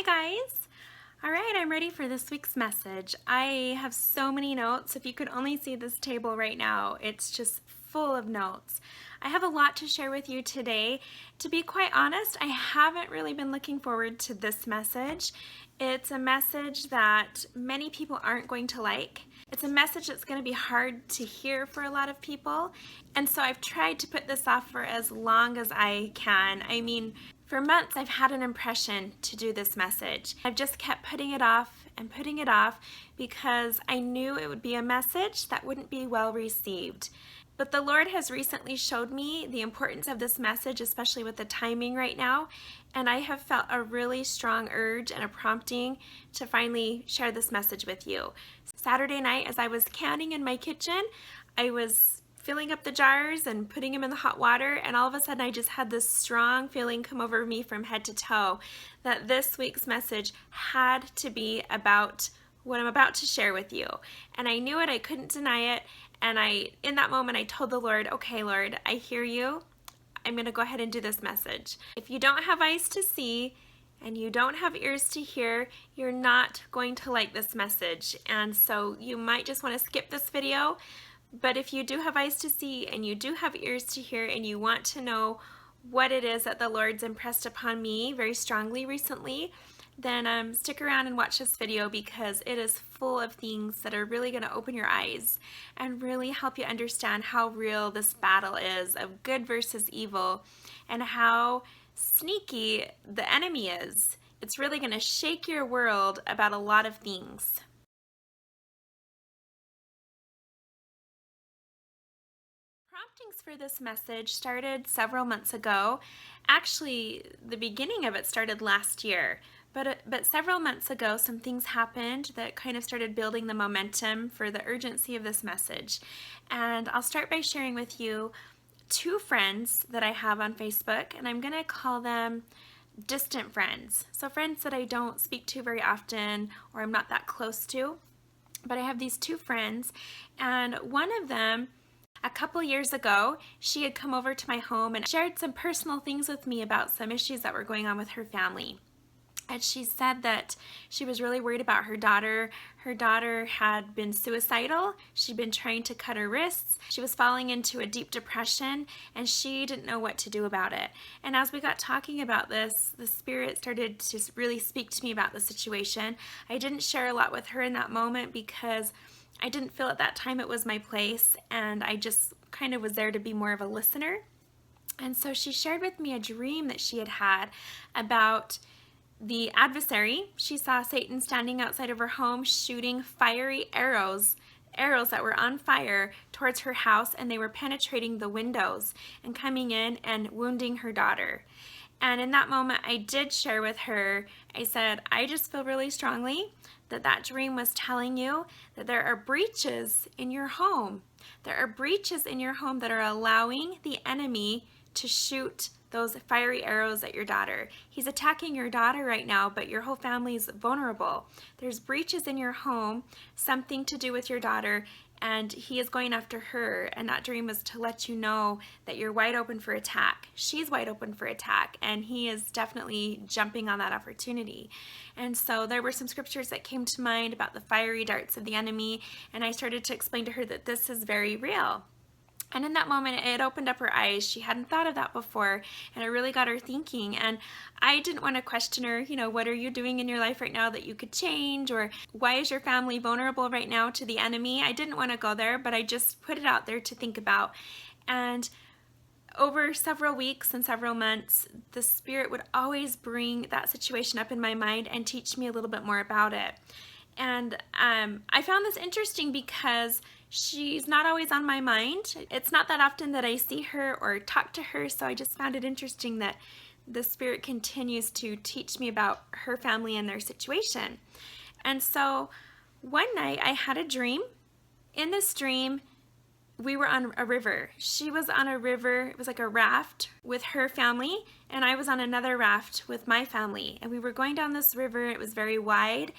Hi guys! Alright, I'm ready for this week's message. I have so many notes. If you could only see this table right now, it's just full of notes. I have a lot to share with you today. To be quite honest, I haven't really been looking forward to this message. It's a message that many people aren't going to like. It's a message that's going to be hard to hear for a lot of people, and so I've tried to put this off for as long as I can. For months I've had an impression to do this message. I've just kept putting it off because I knew it would be a message that wouldn't be well received. But the Lord has recently showed me the importance of this message, especially with the timing right now, and I have felt a really strong urge and a prompting to finally share this message with you. Saturday night, as I was canning in my kitchen, I was filling up the jars and putting them in the hot water, and all of a sudden I just had this strong feeling come over me from head to toe that this week's message had to be about what I'm about to share with you. And I knew it, I couldn't deny it, and in that moment I told the Lord, okay Lord, I hear you, I'm going to go ahead and do this message. If you don't have eyes to see and you don't have ears to hear, you're not going to like this message, and so you might just want to skip this video. But if you do have eyes to see and you do have ears to hear and you want to know what it is that the Lord's impressed upon me very strongly recently, then stick around and watch this video, because it is full of things that are really going to open your eyes and really help you understand how real this battle is of good versus evil and how sneaky the enemy is. It's really going to shake your world about a lot of things. Promptings for this message started several months ago. Actually, the beginning of it started last year, but several months ago some things happened that kind of started building the momentum for the urgency of this message. And I'll start by sharing with you two friends that I have on Facebook, and I'm going to call them distant friends. So friends that I don't speak to very often or I'm not that close to. But I have these two friends, and one of them, a couple years ago, she had come over to my home and shared some personal things with me about some issues that were going on with her family. And she said that she was really worried about her daughter. Her daughter had been suicidal. She'd been trying to cut her wrists. She was falling into a deep depression, and she didn't know what to do about it. And as we got talking about this, the Spirit started to really speak to me about the situation. I didn't share a lot with her in that moment because I didn't feel at that time it was my place, and I just kind of was there to be more of a listener. And so she shared with me a dream that she had had about the adversary. She saw Satan standing outside of her home shooting fiery arrows that were on fire towards her house, and they were penetrating the windows and coming in and wounding her daughter. And in that moment I did share with her, I said, I just feel really strongly that that dream was telling you that there are breaches in your home. There are breaches in your home that are allowing the enemy to shoot those fiery arrows at your daughter. He's attacking your daughter right now, but your whole family is vulnerable. There's breaches in your home, something to do with your daughter, and he is going after her, and that dream is to let you know that you're wide open for attack. She's wide open for attack, and he is definitely jumping on that opportunity. And so there were some scriptures that came to mind about the fiery darts of the enemy, and I started to explain to her that this is very real. And in that moment, it opened up her eyes. She hadn't thought of that before, and it really got her thinking. And I didn't want to question her, what are you doing in your life right now that you could change? Or why is your family vulnerable right now to the enemy? I didn't want to go there, but I just put it out there to think about. And over several weeks and several months, the Spirit would always bring that situation up in my mind and teach me a little bit more about it. And I found this interesting because she's not always on my mind. It's not that often that I see her or talk to her, so I just found it interesting that the Spirit continues to teach me about her family and their situation. And so one night I had a dream. In this dream, we were on a river. She was on a river, it was like a raft with her family, and I was on another raft with my family. And we were going down this river. It was very wide,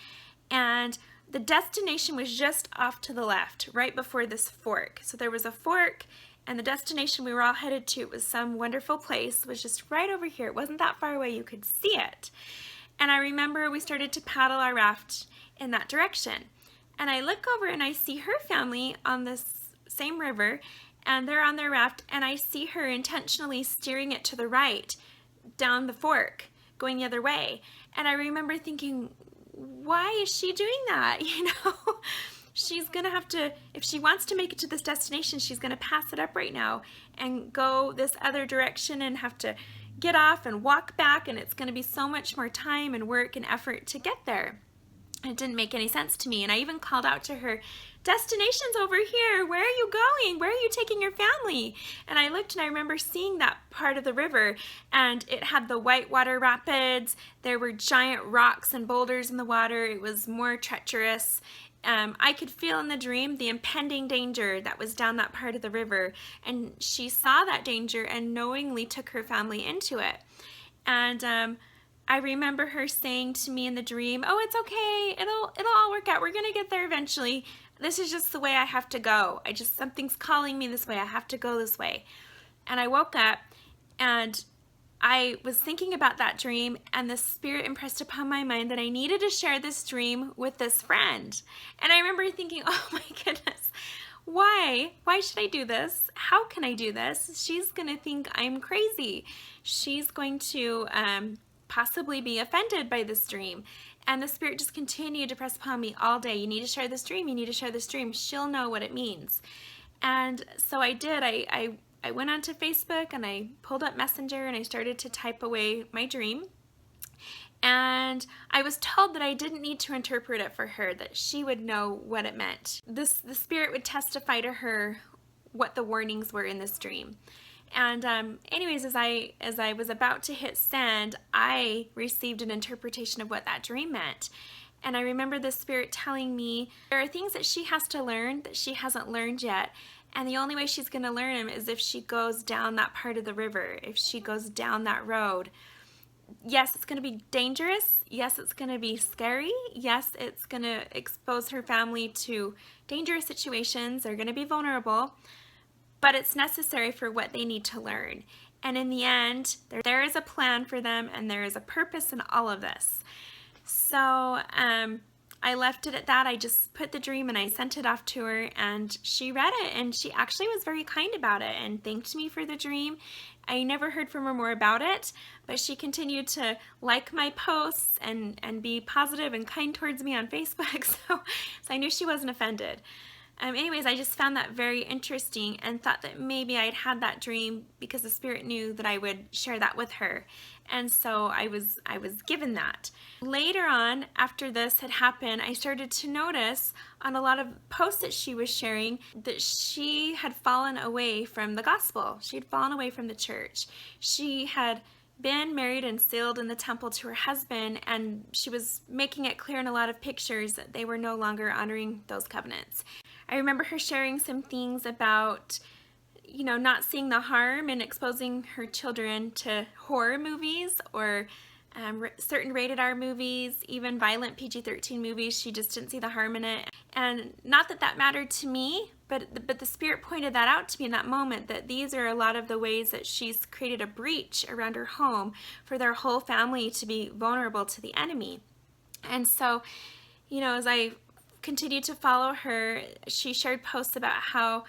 and the destination was just off to the left, right before this fork. So there was a fork, and the destination we were all headed to was some wonderful place. It was just right over here. It wasn't that far away. You could see it. And I remember we started to paddle our raft in that direction. And I look over and I see her family on this same river, and they're on their raft, and I see her intentionally steering it to the right down the fork, going the other way. And I remember thinking, why is she doing that? She's gonna have to, if she wants to make it to this destination, she's gonna pass it up right now and go this other direction and have to get off and walk back, and it's gonna be so much more time and work and effort to get there. It didn't make any sense to me. And I even called out to her, "Destination's over here. Where are you going? Where are you taking your family?" And I looked and I remember seeing that part of the river, and it had the whitewater rapids. There were giant rocks and boulders in the water. It was more treacherous. I could feel in the dream the impending danger that was down that part of the river. And she saw that danger and knowingly took her family into it. And I remember her saying to me in the dream, "Oh, it's okay. It'll all work out. We're going to get there eventually. This is just the way I have to go. Something's calling me this way. I have to go this way." And I woke up and I was thinking about that dream, and the Spirit impressed upon my mind that I needed to share this dream with this friend. And I remember thinking, oh my goodness, why? Why should I do this? How can I do this? She's going to think I'm crazy. She's going to possibly be offended by this dream. And the Spirit just continued to press upon me all day. You need to share this dream. You need to share this dream. She'll know what it means. And so I did. I went onto Facebook and I pulled up Messenger and I started to type away my dream. And I was told that I didn't need to interpret it for her, that she would know what it meant. The Spirit would testify to her what the warnings were in this dream. And anyways, as I was about to hit send, I received an interpretation of what that dream meant. And I remember the Spirit telling me there are things that she has to learn that she hasn't learned yet. And the only way she's going to learn them is if she goes down that part of the river, if she goes down that road. Yes, it's going to be dangerous. Yes, it's going to be scary. Yes, it's going to expose her family to dangerous situations. They're going to be vulnerable. But it's necessary for what they need to learn. And in the end, there is a plan for them, and there is a purpose in all of this. So I left it at that. I just put the dream and I sent it off to her, and she read it, and she actually was very kind about it and thanked me for the dream. I never heard from her more about it, but she continued to like my posts and be positive and kind towards me on Facebook, so I knew she wasn't offended. Anyways, I just found that very interesting and thought that maybe I'd had that dream because the Spirit knew that I would share that with her. And so I was given that. Later on, after this had happened, I started to notice on a lot of posts that she was sharing that she had fallen away from the gospel. She had fallen away from the church. She had been married and sealed in the temple to her husband, and she was making it clear in a lot of pictures that they were no longer honoring those covenants. I remember her sharing some things about, not seeing the harm in exposing her children to horror movies or certain rated R movies, even violent PG-13 movies. She just didn't see the harm in it. And not that that mattered to me, but the Spirit pointed that out to me in that moment, that these are a lot of the ways that she's created a breach around her home for their whole family to be vulnerable to the enemy. And so, as I continued to follow her, she shared posts about how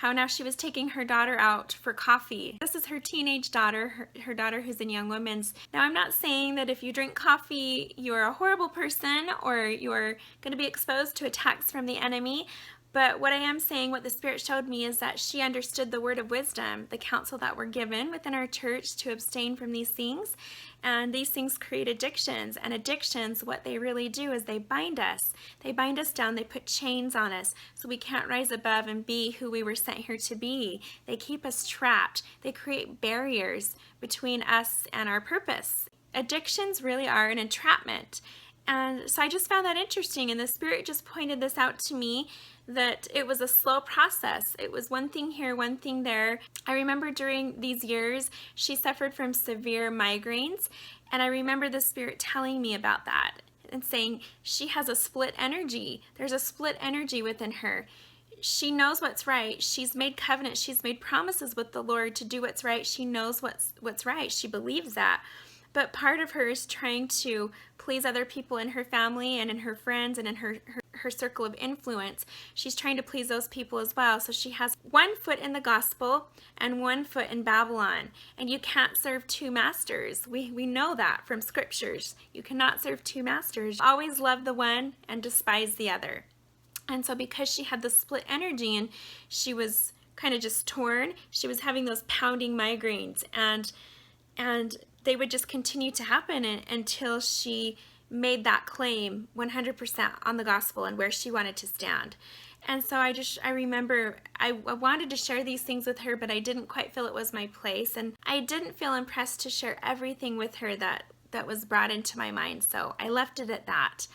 now she was taking her daughter out for coffee. This is her teenage daughter, her daughter who's in Young Women's. Now, I'm not saying that if you drink coffee, you're a horrible person or you're going to be exposed to attacks from the enemy. But what I am saying, what the Spirit showed me, is that she understood the word of wisdom, the counsel that we're given within our church to abstain from these things. And these things create addictions. And addictions, what they really do is they bind us. They bind us down. They put chains on us so we can't rise above and be who we were sent here to be. They keep us trapped. They create barriers between us and our purpose. Addictions really are an entrapment. And so I just found that interesting, and the Spirit just pointed this out to me, that it was a slow process. It was one thing here, one thing there. I remember during these years, she suffered from severe migraines, and I remember the Spirit telling me about that and saying she has a split energy. There's a split energy within her. She knows what's right. She's made covenants. She's made promises with the Lord to do what's right. She knows what's right. She believes that. But part of her is trying to please other people in her family and in her friends and in her circle of influence. She's trying to please those people as well. So she has one foot in the gospel and one foot in Babylon. And you can't serve two masters. We know that from scriptures. You cannot serve two masters. Always love the one and despise the other. And so because she had the split energy and she was kind of just torn, she was having those pounding migraines, and they would just continue to happen until she made that claim 100% on the gospel and where she wanted to stand. And so I remember I wanted to share these things with her, but I didn't quite feel it was my place, and I didn't feel impressed to share everything with her that was brought into my mind, so I left it at that.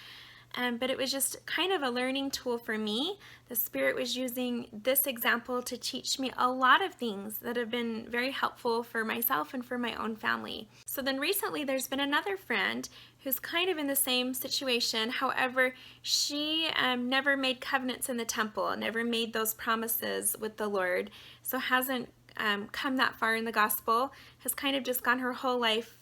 But it was just kind of a learning tool for me. The Spirit was using this example to teach me a lot of things that have been very helpful for myself and for my own family. So then recently there's been another friend who's kind of in the same situation. However, she never made covenants in the temple, never made those promises with the Lord, so hasn't come that far in the gospel, has kind of just gone her whole life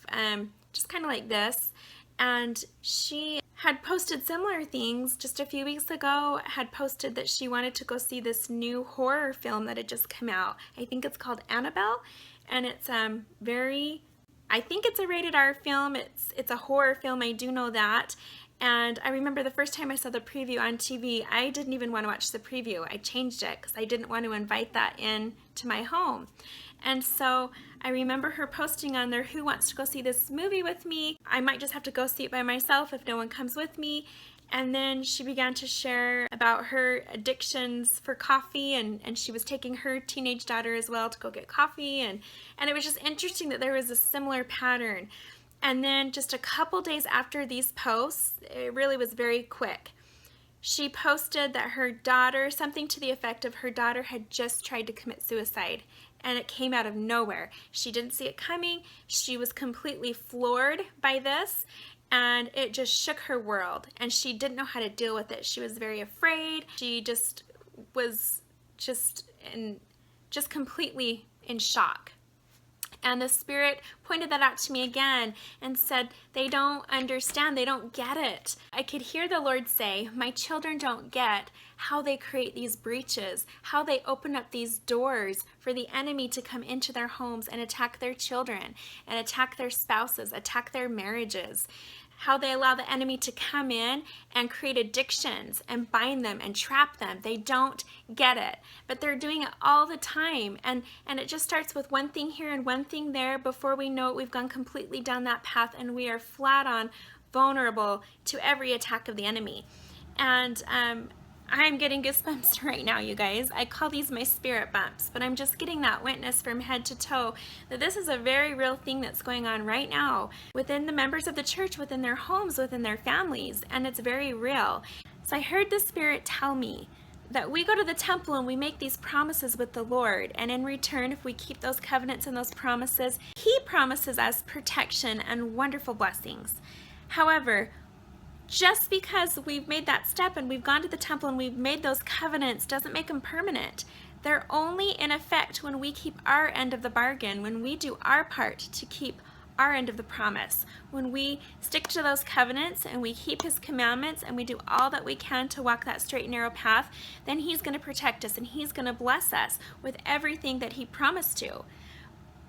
just kind of like this. And she had posted similar things just a few weeks ago, had posted that she wanted to go see this new horror film that had just come out. I think it's called Annabelle, and it's I think it's a rated R film. It's a horror film, I do know that. And I remember the first time I saw the preview on TV, I didn't even want to watch the preview. I changed it because I didn't want to invite that in to my home. And so I remember her posting on there, who wants to go see this movie with me? I might just have to go see it by myself if no one comes with me. And then she began to share about her addictions for coffee, and she was taking her teenage daughter as well to go get coffee. And it was just interesting that there was a similar pattern. And then just a couple days after these posts, it really was very quick, she posted that her daughter, something to the effect of her daughter had just tried to commit suicide, and it came out of nowhere. She didn't see it coming. She was completely floored by this, and it just shook her world, and she didn't know how to deal with it. She was very afraid. She just was just completely in shock. And the Spirit pointed that out to me again and said, they don't understand, they don't get it. I could hear the Lord say, my children don't get how they create these breaches, how they open up these doors for the enemy to come into their homes and attack their children and attack their spouses, attack their marriages. How they allow the enemy to come in and create addictions and bind them and trap them. They don't get it, but they're doing it all the time. And it just starts with one thing here and one thing there. Before we know it, we've gone completely down that path, and we are flat on vulnerable to every attack of the enemy. And I'm getting goosebumps right now, you guys. I call these my spirit bumps, but I'm just getting that witness from head to toe that this is a very real thing that's going on right now within the members of the church, within their homes, within their families, and it's very real. So I heard the Spirit tell me that we go to the temple and we make these promises with the Lord, and in return, if we keep those covenants and those promises, He promises us protection and wonderful blessings. However, just because we've made that step and we've gone to the temple and we've made those covenants doesn't make them permanent. They're only in effect when we keep our end of the bargain, when we do our part to keep our end of the promise. When we stick to those covenants and we keep His commandments and we do all that we can to walk that straight and narrow path, then He's going to protect us and He's going to bless us with everything that He promised to.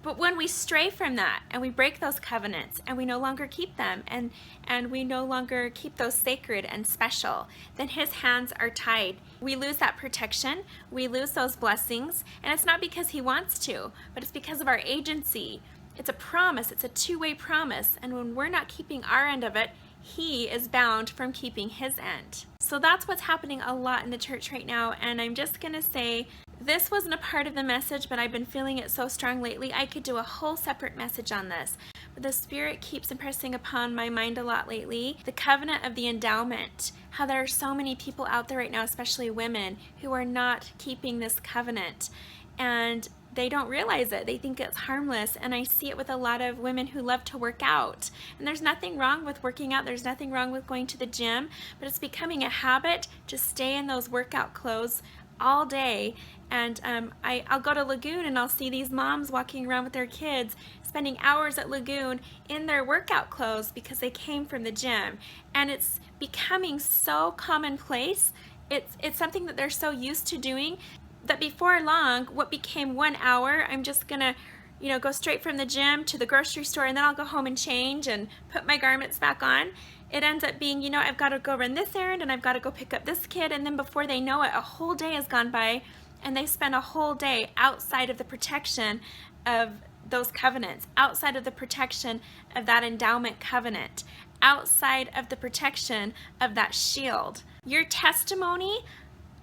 But when we stray from that and we break those covenants and we no longer keep them and we no longer keep those sacred and special, then His hands are tied. We lose that protection, we lose those blessings, and it's not because He wants to, but it's because of our agency. It's a promise, it's a two-way promise, and when we're not keeping our end of it, He is bound from keeping His end. So that's what's happening a lot in the church right now, and I'm just going to say, this wasn't a part of the message, but I've been feeling it so strong lately. I could do a whole separate message on this. But the Spirit keeps impressing upon my mind a lot lately. The covenant of the endowment. How there are so many people out there right now, especially women, who are not keeping this covenant. And they don't realize it. They think it's harmless. And I see it with a lot of women who love to work out. And there's nothing wrong with working out. There's nothing wrong with going to the gym. But it's becoming a habit to stay in those workout clothes all day. And I'll go to Lagoon and I'll see these moms walking around with their kids, spending hours at Lagoon in their workout clothes because they came from the gym. And it's becoming so commonplace. It's something that they're so used to doing that before long, what became 1 hour, I'm just gonna go straight from the gym to the grocery store, and then I'll go home and change and put my garments back on. It ends up being, I've got to go run this errand and I've got to go pick up this kid, and then before they know it, a whole day has gone by and they spend a whole day outside of the protection of those covenants, outside of the protection of that endowment covenant, outside of the protection of that shield. Your testimony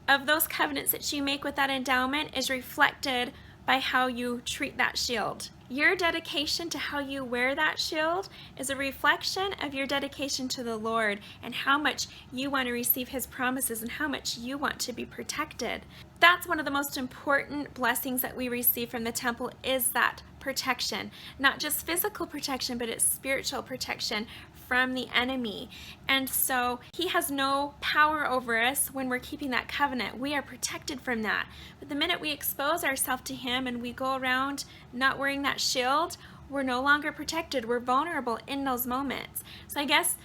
of those covenants that you make with that endowment is reflected by how you treat that shield. Your dedication to how you wear that shield is a reflection of your dedication to the Lord and how much you want to receive His promises and how much you want to be protected. That's one of the most important blessings that we receive from the temple, is that protection. Not just physical protection, but it's spiritual protection from the enemy. And so He has no power over us when we're keeping that covenant. We are protected from that. But the minute we expose ourselves to Him and we go around not wearing that shield, we're no longer protected. We're vulnerable in those moments. So I guess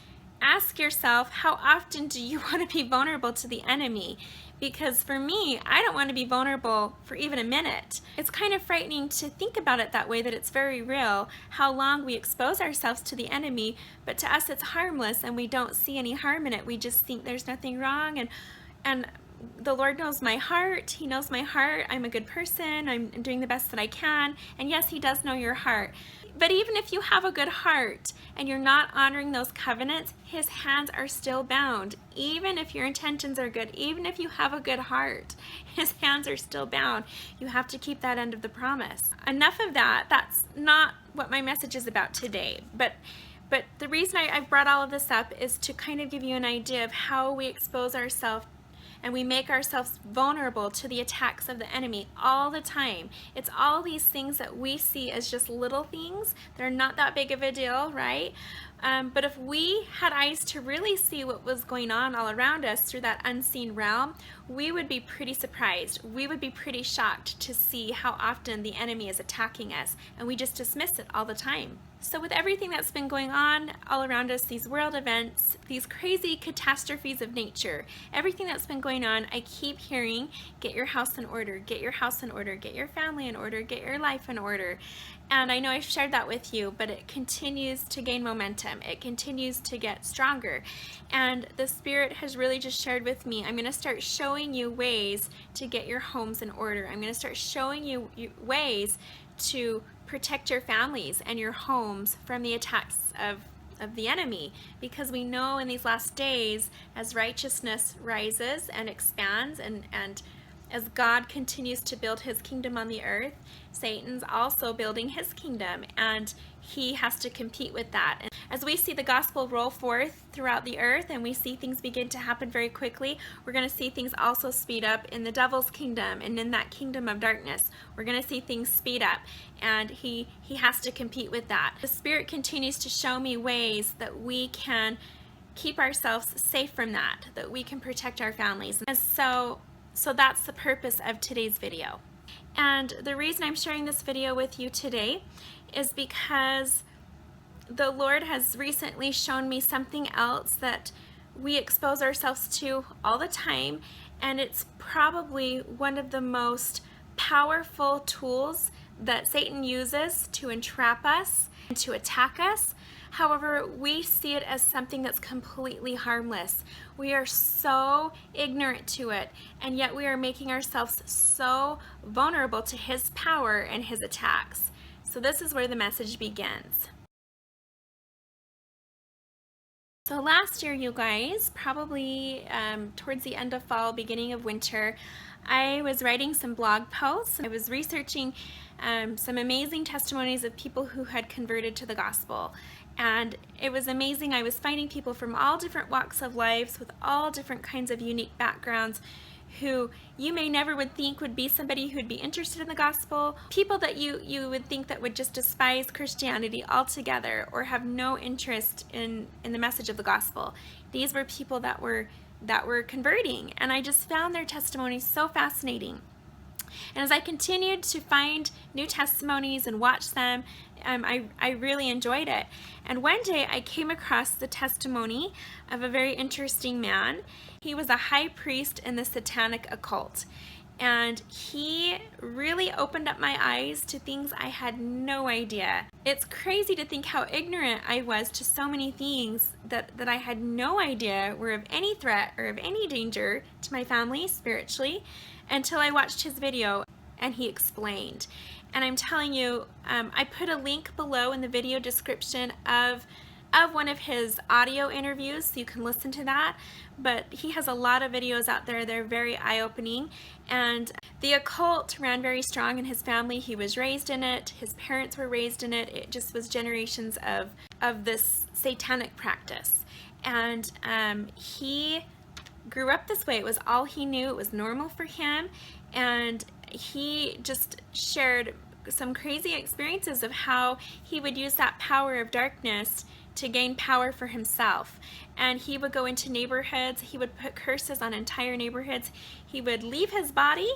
ask yourself, how often do you want to be vulnerable to the enemy? Because for me, I don't want to be vulnerable for even a minute. It's kind of frightening to think about it that way, that it's very real, how long we expose ourselves to the enemy, but to us it's harmless and we don't see any harm in it. We just think there's nothing wrong, and the Lord knows my heart. He knows my heart. I'm a good person. I'm doing the best that I can. And yes, He does know your heart. But even if you have a good heart and you're not honoring those covenants, His hands are still bound. Even if your intentions are good, even if you have a good heart, His hands are still bound. You have to keep that end of the promise. Enough of that. That's not what my message is about today. But the reason I've brought all of this up is to kind of give you an idea of how we expose ourselves and we make ourselves vulnerable to the attacks of the enemy all the time. It's all these things that we see as just little things. They're not that big of a deal, right? But if we had eyes to really see what was going on all around us through that unseen realm, we would be pretty surprised. We would be pretty shocked to see how often the enemy is attacking us, and we just dismiss it all the time. So with everything that's been going on all around us, these world events, these crazy catastrophes of nature, everything that's been going on, I keep hearing, get your house in order, get your house in order, get your family in order, get your life in order. And I know I've shared that with you, but it continues to gain momentum. It continues to get stronger. And the Spirit has really just shared with me, I'm going to start showing you ways to get your homes in order. I'm going to start showing you ways to protect your families and your homes from the attacks of the enemy, because we know in these last days, as righteousness rises and expands, and as God continues to build His kingdom on the earth, Satan's also building his kingdom, and he has to compete with that. And as we see the gospel roll forth throughout the earth and we see things begin to happen very quickly, we're going to see things also speed up in the devil's kingdom and in that kingdom of darkness. We're going to see things speed up, and he has to compete with that. The Spirit continues to show me ways that we can keep ourselves safe from that we can protect our families. And so that's the purpose of today's video. And the reason I'm sharing this video with you today is because the Lord has recently shown me something else that we expose ourselves to all the time, and it's probably one of the most powerful tools that Satan uses to entrap us and to attack us. However, we see it as something that's completely harmless. We are so ignorant to it, and yet we are making ourselves so vulnerable to his power and his attacks. So this is where the message begins. So last year, you guys, probably towards the end of fall, beginning of winter, I was writing some blog posts. I was researching some amazing testimonies of people who had converted to the gospel. And it was amazing. I was finding people from all different walks of life with all different kinds of unique backgrounds who you may never would think would be somebody who'd be interested in the gospel, people that you would think that would just despise Christianity altogether or have no interest in the message of the gospel. These were people that were that were converting, and I just found their testimonies so fascinating. And as I continued to find new testimonies and watch them, I really enjoyed it. And one day I came across the testimony of a very interesting man. He was a high priest in the satanic occult. And he really opened up my eyes to things I had no idea. It's crazy to think how ignorant I was to so many things that I had no idea were of any threat or of any danger to my family spiritually, until I watched his video and he explained. And I'm telling you, I put a link below in the video description of one of his audio interviews, so you can listen to that. But he has a lot of videos out there. They're very eye-opening. And the occult ran very strong in his family. He was raised in it. His parents were raised in it. It just was generations of this satanic practice. And he grew up this way. It was all he knew. It was normal for him. And he just shared some crazy experiences of how he would use that power of darkness to gain power for himself. And he would go into neighborhoods, he would put curses on entire neighborhoods, he would leave his body.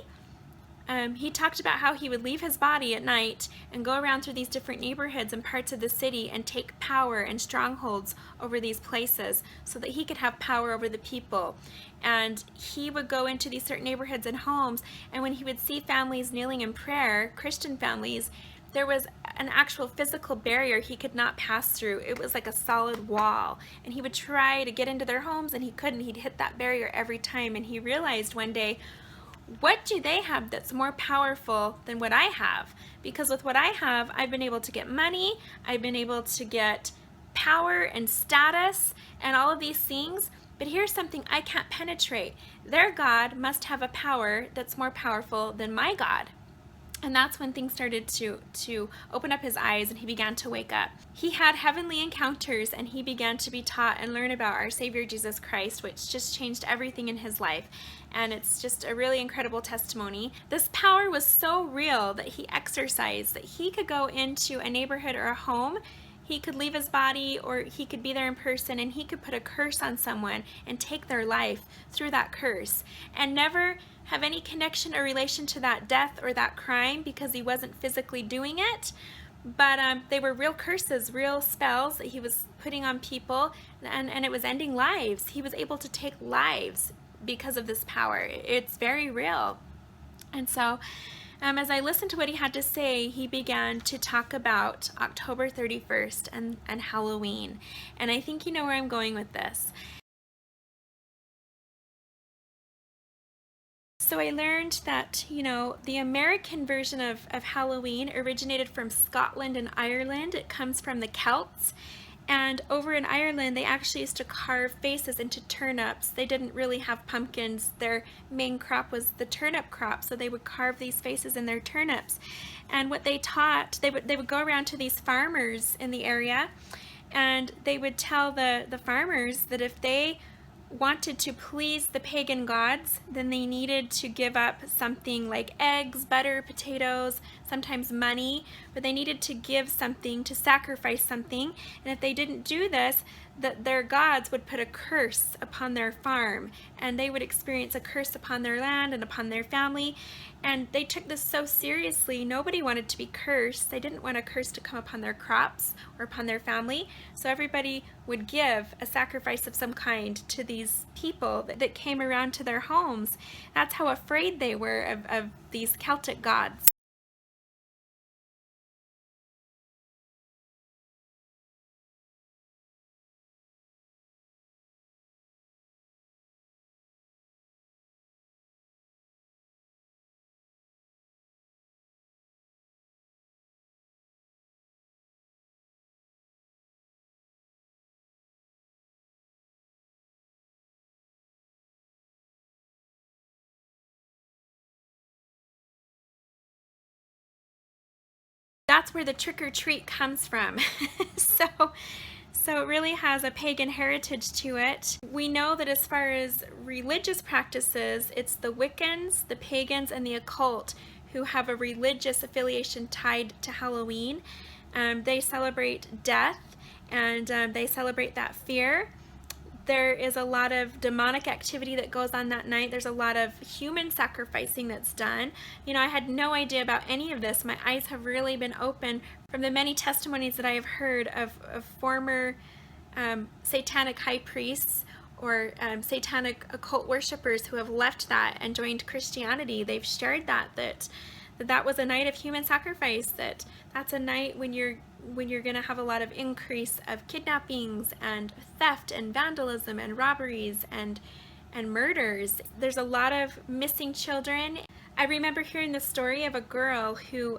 He talked about how he would leave his body at night and go around through these different neighborhoods and parts of the city and take power and strongholds over these places so that he could have power over the people. And he would go into these certain neighborhoods and homes, and when he would see families kneeling in prayer, Christian families, there was an actual physical barrier he could not pass through. It was like a solid wall. And he would try to get into their homes and he couldn't. He'd hit that barrier every time. And he realized one day, what do they have that's more powerful than what I have? Because with what I have, I've been able to get money, I've been able to get power and status and all of these things. But here's something I can't penetrate. Their God must have a power that's more powerful than my God. And that's when things started to open up his eyes and he began to wake up. He had heavenly encounters and he began to be taught and learn about our Savior Jesus Christ, which just changed everything in his life. And it's just a really incredible testimony. This power was so real that he exercised, that he could go into a neighborhood or a home, he could leave his body or he could be there in person, and he could put a curse on someone and take their life through that curse and never have any connection or relation to that death or that crime because he wasn't physically doing it. But they were real curses, real spells that he was putting on people, and it was ending lives. He was able to take lives because of this power. It's very real. And so as I listened to what he had to say, he began to talk about October 31st and Halloween. And I think you know where I'm going with this. So I learned that, the American version of Halloween originated from Scotland and Ireland. It comes from the Celts. And over in Ireland, they actually used to carve faces into turnips. They didn't really have pumpkins. Their main crop was the turnip crop, so they would carve these faces in their turnips. And what they taught, they would go around to these farmers in the area, and they would tell the farmers that if they wanted to please the pagan gods, then they needed to give up something like eggs, butter, potatoes, sometimes money, but they needed to give something, to sacrifice something. And if they didn't do this, that their gods would put a curse upon their farm, and they would experience a curse upon their land and upon their family. And they took this so seriously. Nobody wanted to be cursed. They didn't want a curse to come upon their crops or upon their family. So everybody would give a sacrifice of some kind to these people that came around to their homes. That's how afraid they were of these Celtic gods. That's where the trick or treat comes from. So it really has a pagan heritage to it. We know that as far as religious practices, it's the Wiccans, the pagans, and the occult who have a religious affiliation tied to Halloween. They celebrate death, and they celebrate that fear. There is a lot of demonic activity that goes on that night. There's a lot of human sacrificing that's done. I had no idea about any of this. My eyes have really been open from the many testimonies that I have heard of former satanic high priests or satanic occult worshipers who have left that and joined Christianity. They've shared that was a night of human sacrifice, that's a night when you're going to have a lot of increase of kidnappings and theft and vandalism and robberies and murders. There's a lot of missing children. I remember hearing the story of a girl who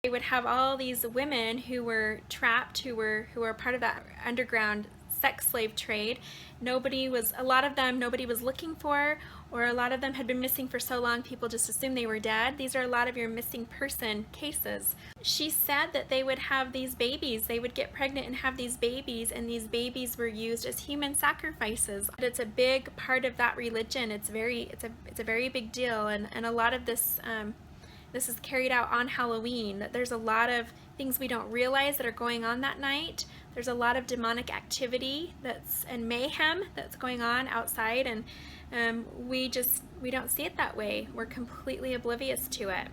they would have all these women who were trapped, who were part of that underground sex slave trade. A lot of them nobody was looking for, or a lot of them had been missing for so long people just assumed they were dead. These are a lot of your missing person cases. She said that they would have these babies, they would get pregnant and have these babies, and these babies were used as human sacrifices. It's a big part of that religion. It's a very big deal, and a lot of this is carried out on Halloween. There's a lot of things we don't realize that are going on that night. There's a lot of demonic activity and mayhem that's going on outside, and we don't see it that way. We're completely oblivious to it.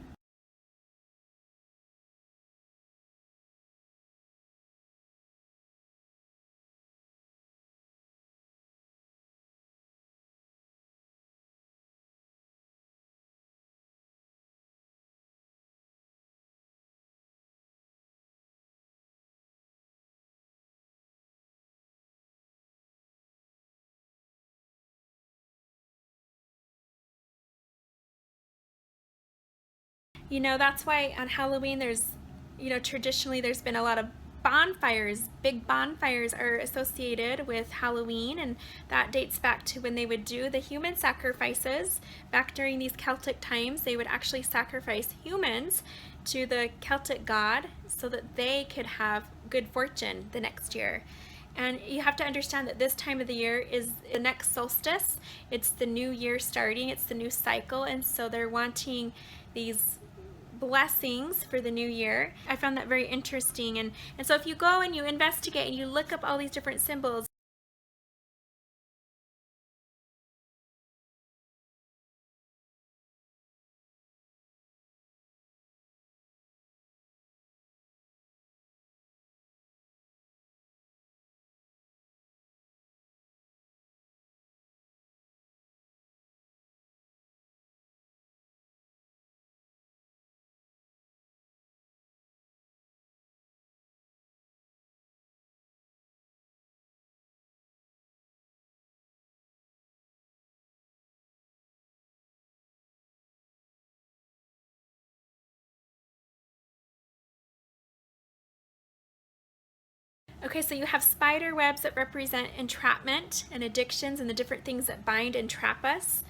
That's why on Halloween traditionally there's been a lot of bonfires. Big bonfires are associated with Halloween, and that dates back to when they would do the human sacrifices. Back during these Celtic times, they would actually sacrifice humans to the Celtic god so that they could have good fortune the next year. And you have to understand that this time of the year is the next solstice. It's the new year starting, it's the new cycle, and so they're wanting these blessings for the new year. I found that very interesting. And so if you go and you investigate and you look up all these different symbols, okay, so you have spider webs that represent entrapment and addictions and the different things that bind and trap us.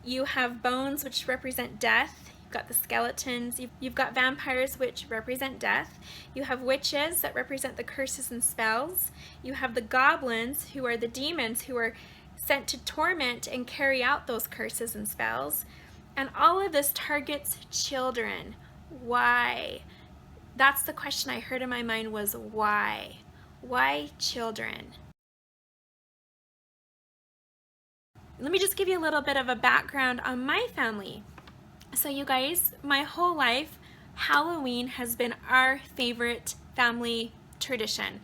You have bones, which represent death. You've got the skeletons. You've got vampires, which represent death. You have witches that represent the curses and spells. You have the goblins, who are the demons who are sent to torment and carry out those curses and spells. And all of this targets children. Why? That's the question I heard in my mind, was why? Why children? Let me just give you a little bit of a background on my family. So you guys, my whole life, Halloween has been our favorite family tradition.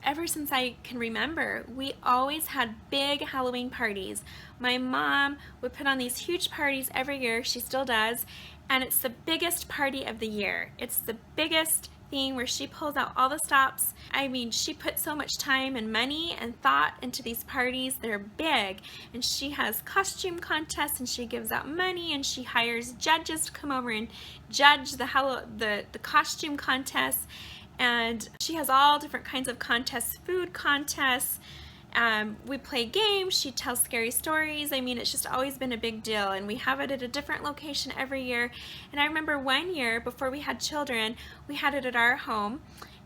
Ever since I can remember, we always had big Halloween parties. My mom would put on these huge parties every year, she still does, and it's the biggest party of the year. It's the biggest thing where she pulls out all the stops. I mean, she puts so much time and money and thought into these parties. They're big, and she has costume contests, and she gives out money, and she hires judges to come over and judge the costume contests. And she has all different kinds of contests, food contests, We play games, she tells scary stories. I mean, it's just always been a big deal, and we have it at a different location every year. And I remember one year, before we had children, we had it at our home,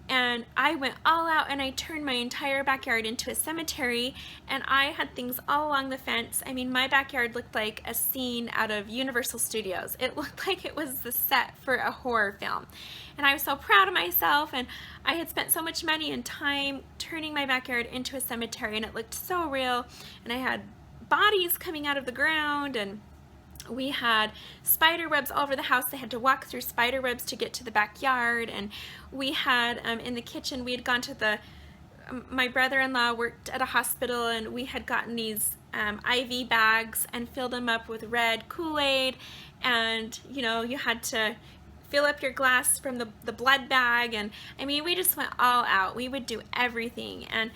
and I went all out and I turned my entire backyard into a cemetery, and I had things all along the fence. I mean, my backyard looked like a scene out of Universal Studios. It looked like it was the set for a horror film. And I was so proud of myself, and I had spent so much money and time turning my backyard into a cemetery, and it looked so real. And I had bodies coming out of the ground, and we had spider webs all over the house. They had to walk through spider webs to get to the backyard. And we had in the kitchen, we had gone to the my brother-in-law worked at a hospital, and we had gotten these IV bags and filled them up with red Kool-Aid, and you had to fill up your glass from the blood bag. And I mean, we just went all out. We would do everything, and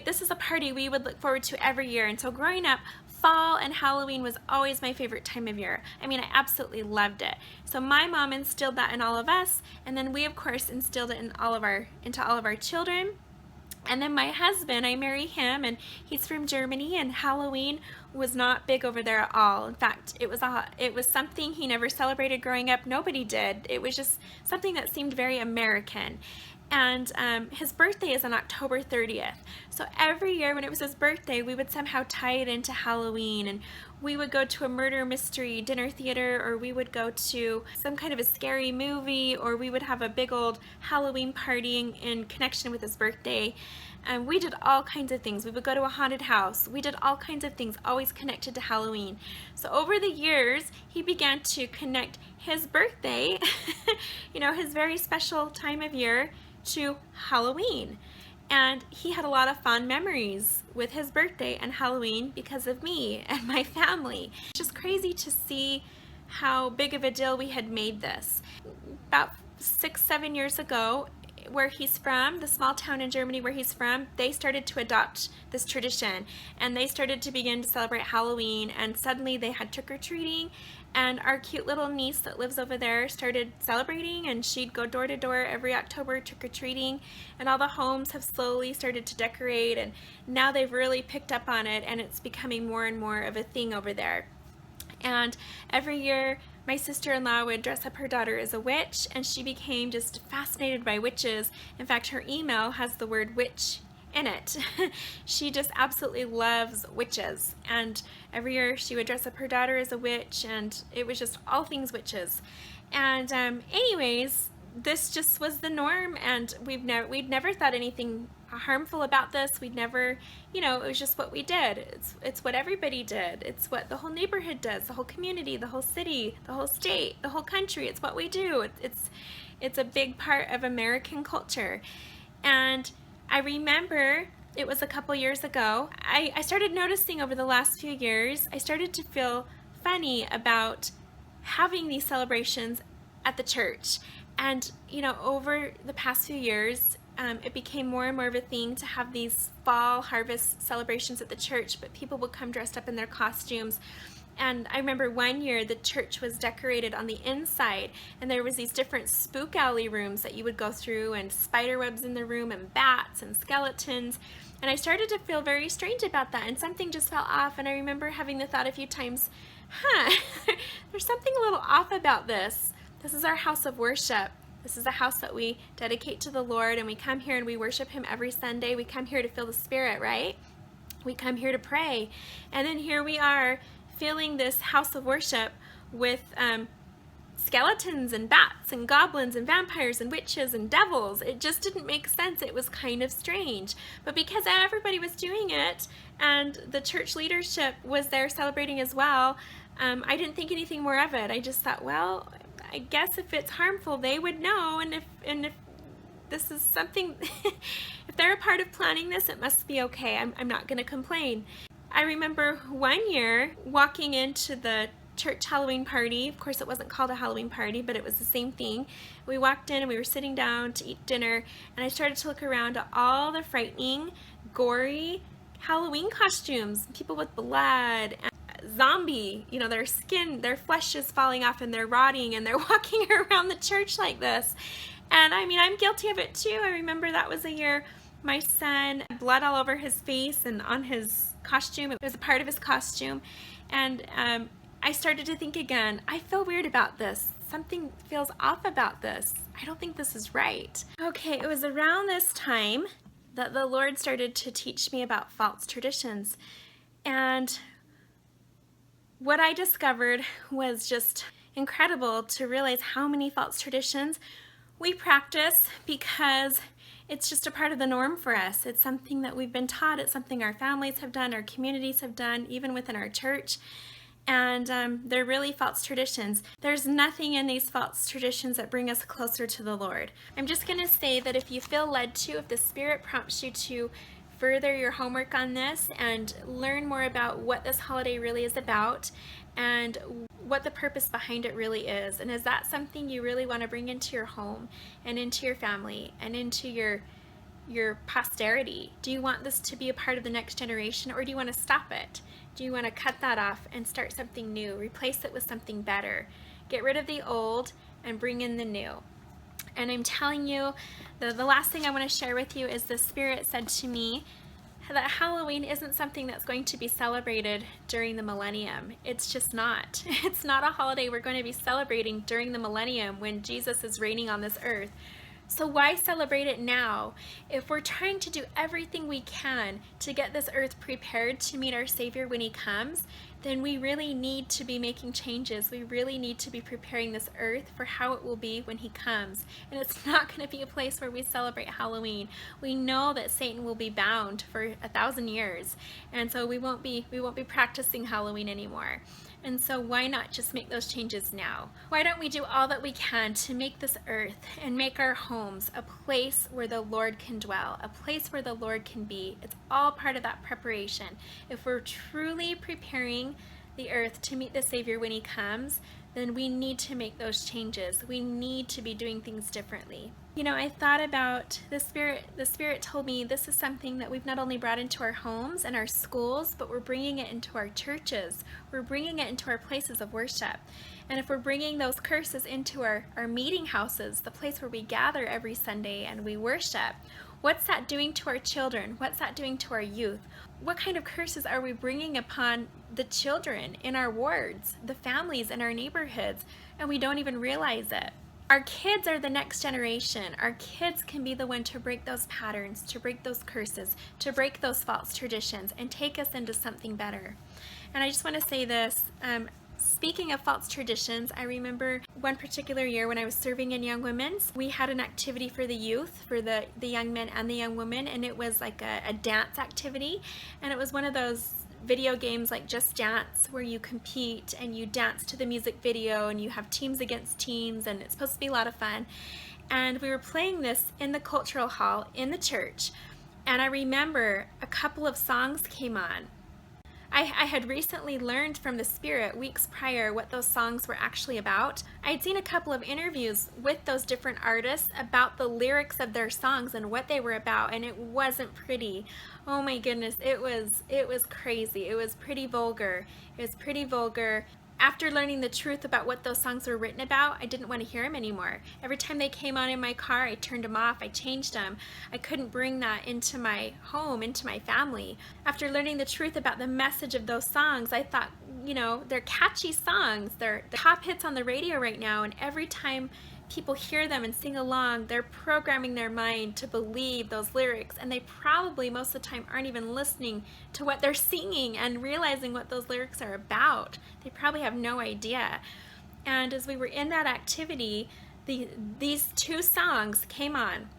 this is a party we would look forward to every year. And so growing up, fall and Halloween was always my favorite time of year. I mean, I absolutely loved it. So my mom instilled that in all of us, and then we of course instilled it into all of our children. And then my husband, I marry him, and he's from Germany, and Halloween was not big over there at all. In fact, it was something he never celebrated growing up. Nobody did. It was just something that seemed very American. And his birthday is on October 30th. So every year when it was his birthday, we would somehow tie it into Halloween, and we would go to a murder mystery dinner theater, or we would go to some kind of a scary movie, or we would have a big old Halloween party in connection with his birthday. And we did all kinds of things. We would go to a haunted house. We did all kinds of things, always connected to Halloween. So over the years, he began to connect his birthday, his very special time of year, to Halloween. And he had a lot of fond memories with his birthday and Halloween because of me and my family. It's just crazy to see how big of a deal we had made this. About 6-7 years ago, where he's from, the small town in Germany where he's from, they started to adopt this tradition, and they started to begin to celebrate Halloween, and suddenly they had trick-or-treating, and our cute little niece that lives over there started celebrating, and she'd go door to door every October trick-or-treating, and all the homes have slowly started to decorate, and now they've really picked up on it, and it's becoming more and more of a thing over there. And every year my sister-in-law would dress up her daughter as a witch, and she became just fascinated by witches. In fact, her email has the word witch in it. She just absolutely loves witches, and every year she would dress up her daughter as a witch, and it was just all things witches. And anyways, this just was the norm, and we'd never thought anything harmful about this. We'd never, it was just what we did. It's what everybody did. It's what the whole neighborhood does, the whole community, the whole city, the whole state, the whole country. It's what we do. It's a big part of American culture. And I remember it was a couple years ago, I started noticing over the last few years, I started to feel funny about having these celebrations at the church. And over the past few years, it became more and more of a thing to have these fall harvest celebrations at the church, but people would come dressed up in their costumes. And I remember one year the church was decorated on the inside, and there was these different spook alley rooms that you would go through, and spider webs in the room, and bats and skeletons. And I started to feel very strange about that, and something just felt off. And I remember having the thought a few times, there's something a little off about this. This is our house of worship. This is a house that we dedicate to the Lord, and we come here and we worship Him every Sunday. We come here to feel the Spirit, right? We come here to pray. And then here we are filling this house of worship with skeletons and bats and goblins and vampires and witches and devils. It just didn't make sense. It was kind of strange. But because everybody was doing it and the church leadership was there celebrating as well, I didn't think anything more of it. I just thought, well, I guess if it's harmful, they would know, and if this is something, if they're a part of planning this, it must be okay. I'm not going to complain. I remember one year walking into the church Halloween party. Of course, it wasn't called a Halloween party, but it was the same thing. We walked in and we were sitting down to eat dinner, and I started to look around at all the frightening, gory Halloween costumes. People with blood, and zombie, their skin, their flesh is falling off and they're rotting, and they're walking around the church like this. And I mean, I'm guilty of it too. I remember that was a year my son, blood all over his face and on his costume. It was a part of his costume. And I started to think again, I feel weird about this. Something feels off about this. I don't think this is right. Okay, it was around this time that the Lord started to teach me about false traditions. And what I discovered was just incredible to realize how many false traditions we practice because it's just a part of the norm for us. It's something that we've been taught. It's something our families have done, our communities have done, even within our church. And they're really false traditions. There's nothing in these false traditions that bring us closer to the Lord. I'm just going to say that if you feel led to, if the Spirit prompts you to further your homework on this and learn more about what this holiday really is about and what the purpose behind it really is, and is that something you really want to bring into your home and into your family and into your posterity? Do you want this to be a part of the next generation, or do you want to stop it? Do you want to cut that off and start something new, replace it with something better, get rid of the old and bring in the new? And I'm telling you, the last thing I want to share with you is the Spirit said to me that Halloween isn't something that's going to be celebrated during the millennium. It's just not. It's not a holiday we're going to be celebrating during the millennium when Jesus is reigning on this earth. So why celebrate it now? If we're trying to do everything we can to get this earth prepared to meet our Savior when He comes, then we really need to be making changes. We really need to be preparing this earth for how it will be when He comes. And it's not going to be a place where we celebrate Halloween. We know that Satan will be bound for 1,000 years, and so we won't be practicing Halloween anymore. And so why not just make those changes now? Why don't we do all that we can to make this earth and make our homes a place where the Lord can dwell, a place where the Lord can be? It's all part of that preparation. If we're truly preparing the earth to meet the Savior when He comes, then we need to make those changes. We need to be doing things differently. You know, I thought about the Spirit told me this is something that we've not only brought into our homes and our schools, but we're bringing it into our churches. We're bringing it into our places of worship. And if we're bringing those curses into our meeting houses, the place where we gather every Sunday and we worship, what's that doing to our children? What's that doing to our youth? What kind of curses are we bringing upon the children in our wards, the families in our neighborhoods, and we don't even realize it? Our kids are the next generation. Our kids can be the one to break those patterns, to break those curses, to break those false traditions, and take us into something better. And I just want to say this. Speaking of false traditions, I remember one particular year when I was serving in Young Women's, we had an activity for the youth, for the young men and the young women, and it was like a dance activity. And it was one of those video games like Just Dance where you compete and you dance to the music video and you have teams against teams, and it's supposed to be a lot of fun. And we were playing this in the cultural hall in the church, and I remember a couple of songs came on. I had recently learned from the Spirit weeks prior what those songs were actually about. I'd seen a couple of interviews with those different artists about the lyrics of their songs and what they were about, and it wasn't pretty. Oh my goodness, it was crazy. It was pretty vulgar. It was pretty vulgar. After learning the truth about what those songs were written about, I didn't want to hear them anymore. Every time they came on in my car, I turned them off, I changed them. I couldn't bring that into my home, into my family. After learning the truth about the message of those songs, I thought, you know, they're catchy songs. They're the top hits on the radio right now, and every time people hear them and sing along, they're programming their mind to believe those lyrics, and they probably most of the time aren't even listening to what they're singing and realizing what those lyrics are about. They probably have no idea. And as we were in that activity, these two songs came on,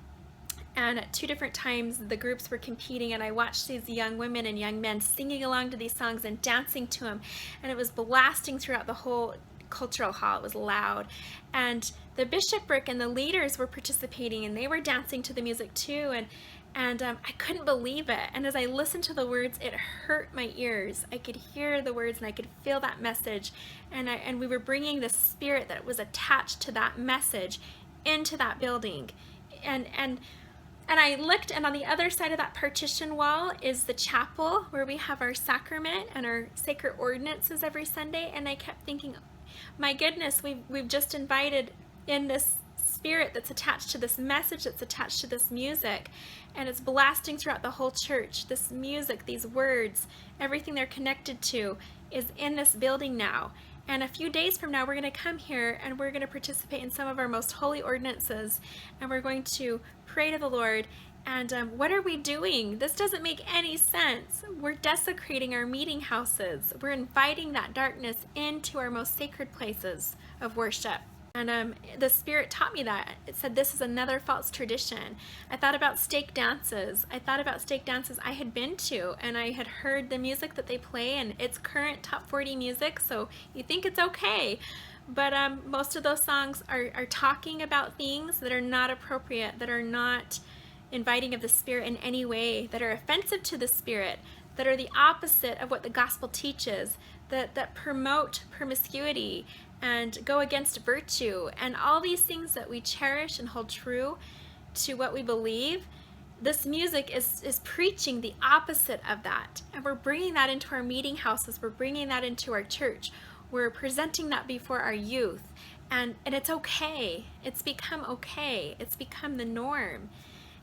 and at two different times the groups were competing, and I watched these young women and young men singing along to these songs and dancing to them, and it was blasting throughout the whole cultural hall. It was loud, and the bishopric and the leaders were participating, and they were dancing to the music too, and I couldn't believe it. And as I listened to the words, it hurt my ears. I could hear the words and I could feel that message, and we were bringing the Spirit that was attached to that message into that building, and I looked, and on the other side of that partition wall is the chapel where we have our sacrament and our sacred ordinances every Sunday, and I kept thinking, my goodness, we've just invited in this spirit that's attached to this message, that's attached to this music, and it's blasting throughout the whole church. This music, these words, everything they're connected to is in this building now. And a few days from now, we're going to come here and we're going to participate in some of our most holy ordinances, and we're going to pray to the Lord. And what are we doing? This doesn't make any sense. We're desecrating our meeting houses. We're inviting that darkness into our most sacred places of worship. And the Spirit taught me that. It said this is another false tradition. I thought about stake dances. I had been to, and I had heard the music that they play, and it's current top 40 music, so you think it's okay. But most of those songs are talking about things that are not appropriate, that are not inviting of the Spirit in any way, that are offensive to the Spirit, that are the opposite of what the gospel teaches, that promote promiscuity and go against virtue, and all these things that we cherish and hold true to what we believe. This music is preaching the opposite of that, and we're bringing that into our meeting houses, we're bringing that into our church, we're presenting that before our youth, and it's okay. It's become okay. It's become the norm.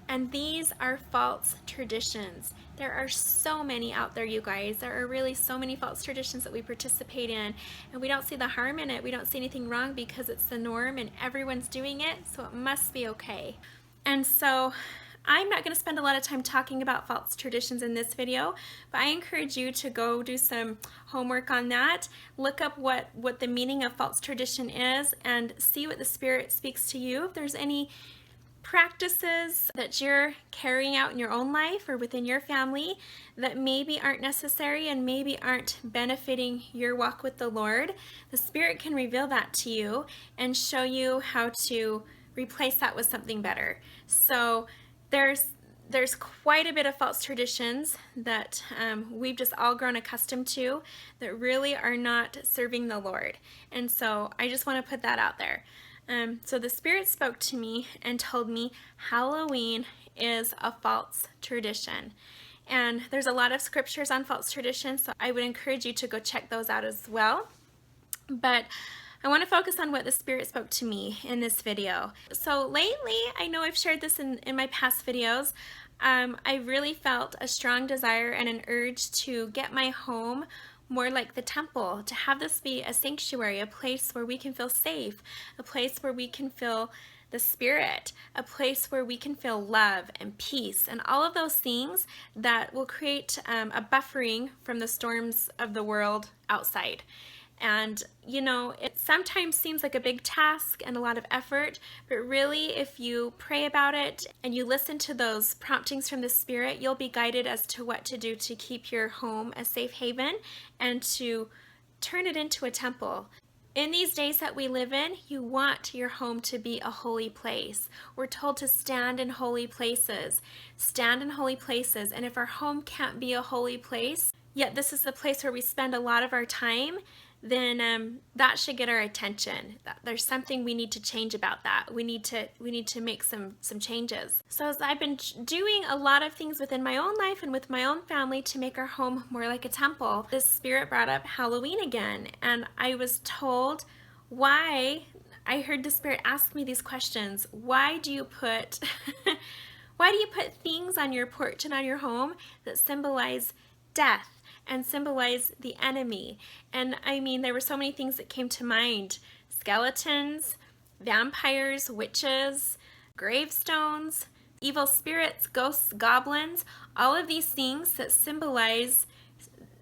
And these are false traditions. There are so many out there, you guys. There are really so many false traditions that we participate in, and we don't see the harm in it. We don't see anything wrong because it's the norm and everyone's doing it, so it must be okay. And so I'm not going to spend a lot of time talking about false traditions in this video, but I encourage you to go do some homework on that. Look up what the meaning of false tradition is and see what the Spirit speaks to you. If there's any practices that you're carrying out in your own life or within your family that maybe aren't necessary and maybe aren't benefiting your walk with the Lord, the Spirit can reveal that to you and show you how to replace that with something better. So there's quite a bit of false traditions that we've just all grown accustomed to that really are not serving the Lord. And so I just want to put that out there. So the Spirit spoke to me and told me Halloween is a false tradition. And there's a lot of scriptures on false traditions, so I would encourage you to go check those out as well. But I want to focus on what the Spirit spoke to me in this video. So lately, I know I've shared this in my past videos, I really felt a strong desire and an urge to get my home more like the temple, to have this be a sanctuary, a place where we can feel safe, a place where we can feel the Spirit, a place where we can feel love and peace and all of those things that will create a buffering from the storms of the world outside. And you know, it sometimes seems like a big task and a lot of effort, but really if you pray about it and you listen to those promptings from the Spirit, you'll be guided as to what to do to keep your home a safe haven and to turn it into a temple. In these days that we live in, you want your home to be a holy place. We're told to stand in holy places. Stand in holy places. And if our home can't be a holy place, yet this is the place where we spend a lot of our time, then that should get our attention. There's something we need to change about that. We need to make some changes. So as I've been doing a lot of things within my own life and with my own family to make our home more like a temple, this Spirit brought up Halloween again, and I was told why. I heard the Spirit ask me these questions. Why do you put things on your porch and on your home that symbolize death and symbolize the enemy? And I mean, there were so many things that came to mind. Skeletons, vampires, witches, gravestones, evil spirits, ghosts, goblins, all of these things that symbolize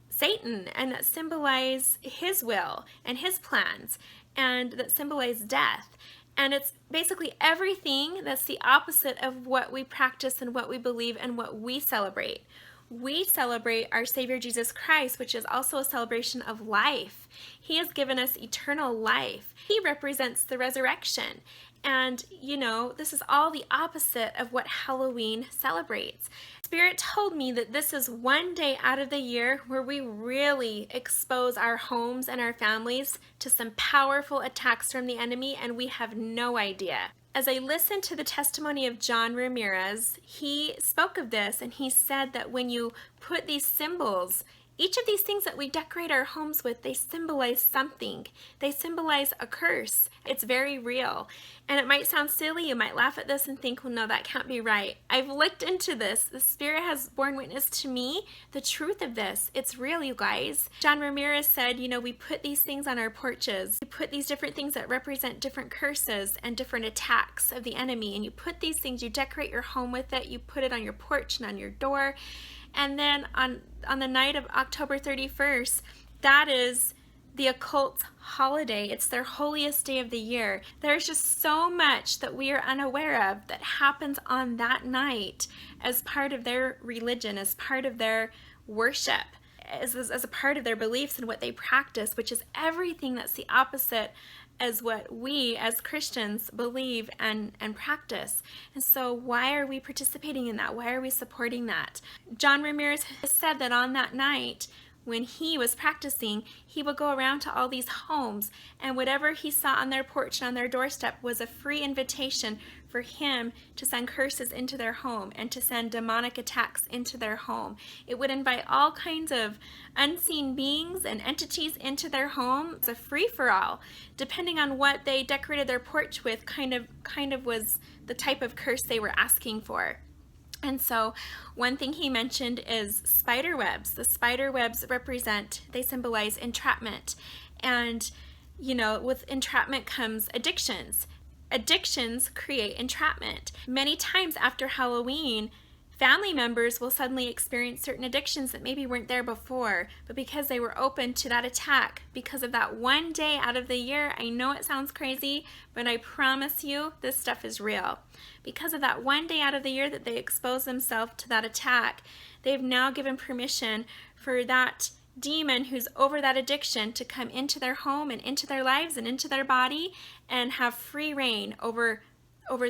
Satan and that symbolize his will and his plans and that symbolize death. And it's basically everything that's the opposite of what we practice and what we believe and what we celebrate. We celebrate our Savior Jesus Christ, which is also a celebration of life. He has given us eternal life. He represents the resurrection. And, you know, this is all the opposite of what Halloween celebrates. Spirit told me that this is one day out of the year where we really expose our homes and our families to some powerful attacks from the enemy, and we have no idea. As I listened to the testimony of John Ramirez, he spoke of this and he said that when you put these symbols Each of these things that we decorate our homes with, they symbolize something. They symbolize a curse. It's very real. And it might sound silly. You might laugh at this and think, well, no, that can't be right. I've looked into this. The Spirit has borne witness to me the truth of this. It's real, you guys. John Ramirez said, we put these things on our porches. We put these different things that represent different curses and different attacks of the enemy. And you put these things, you decorate your home with it. You put it on your porch and on your door. And then on the night of October 31st, that is the occult's holiday. It's their holiest day of the year. There's just so much that we are unaware of that happens on that night as part of their religion, as part of their worship, as a part of their beliefs and what they practice, which is everything that's the opposite as what we as Christians believe and practice. And so why are we participating in that? Why are we supporting that? John Ramirez has said that on that night, when he was practicing, he would go around to all these homes, and whatever he saw on their porch and on their doorstep was a free invitation for him to send curses into their home and to send demonic attacks into their home. It would invite all kinds of unseen beings and entities into their home. It's a free-for-all. Depending on what they decorated their porch with, kind of was the type of curse they were asking for. And so one thing he mentioned is spider webs. The spider webs they symbolize entrapment. And, with entrapment comes addictions. Addictions create entrapment. Many times after Halloween, family members will suddenly experience certain addictions that maybe weren't there before, but because they were open to that attack, because of that one day out of the year, I know it sounds crazy, but I promise you this stuff is real. Because of that one day out of the year that they expose themselves to that attack, they've now given permission for that demon who's over that addiction to come into their home and into their lives and into their body and have free reign over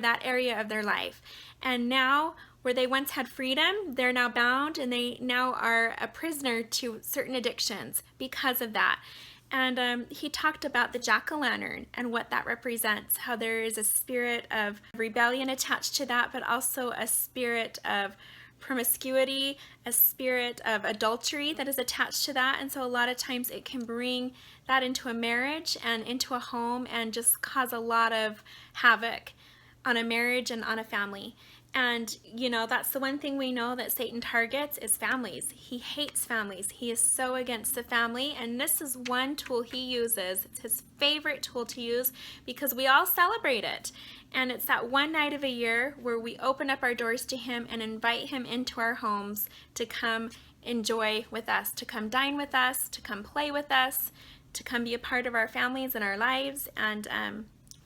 that area of their life. And now, where they once had freedom, they're now bound, and they now are a prisoner to certain addictions because of that. And he talked about the jack-o'-lantern and what that represents, how there is a spirit of rebellion attached to that, but also a spirit of promiscuity, a spirit of adultery that is attached to that. And so a lot of times it can bring that into a marriage and into a home and just cause a lot of havoc on a marriage and on a family. And, that's the one thing we know that Satan targets is families. He hates families. He is so against the family. And this is one tool he uses. It's his favorite tool to use because we all celebrate it. And it's that one night of a year where we open up our doors to him and invite him into our homes to come enjoy with us, to come dine with us, to come play with us, to come be a part of our families and our lives. And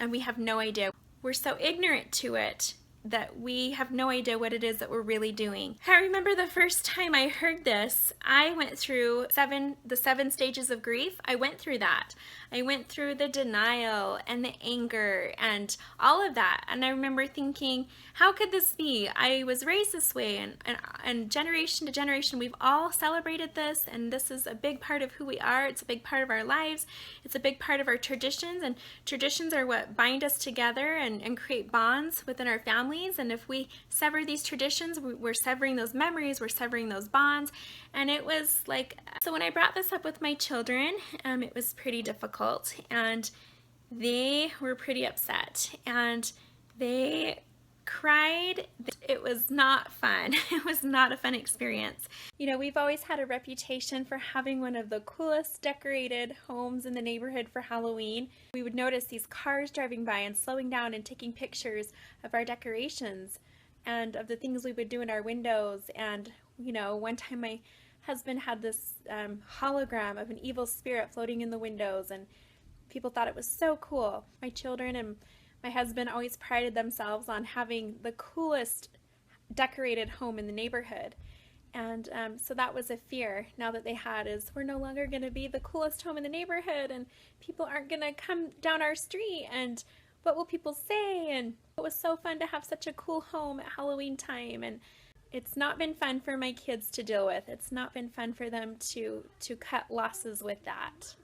we have no idea. We're so ignorant to it that we have no idea what it is that we're really doing. I remember the first time I heard this, I went through the seven stages of grief. I went through that. I went through the denial and the anger and all of that. And I remember thinking, how could this be? I was raised this way, and generation to generation, we've all celebrated this, and this is a big part of who we are. It's a big part of our lives. It's a big part of our traditions, and traditions are what bind us together and create bonds within our families. And if we sever these traditions, we're severing those memories, we're severing those bonds. And it was like, so when I brought this up with my children, it was pretty difficult, and they were pretty upset, and they cried. It was not fun. It was not a fun experience. We've always had a reputation for having one of the coolest decorated homes in the neighborhood for Halloween. We would notice these cars driving by and slowing down and taking pictures of our decorations and of the things we would do in our windows. And, one time my husband had this hologram of an evil spirit floating in the windows, and people thought it was so cool. My children and my husband always prided themselves on having the coolest decorated home in the neighborhood. And so that was a fear now that they had, is we're no longer going to be the coolest home in the neighborhood, and people aren't going to come down our street, and what will people say? And it was so fun to have such a cool home at Halloween time. And it's not been fun for my kids to deal with. It's not been fun for them to cut losses with that.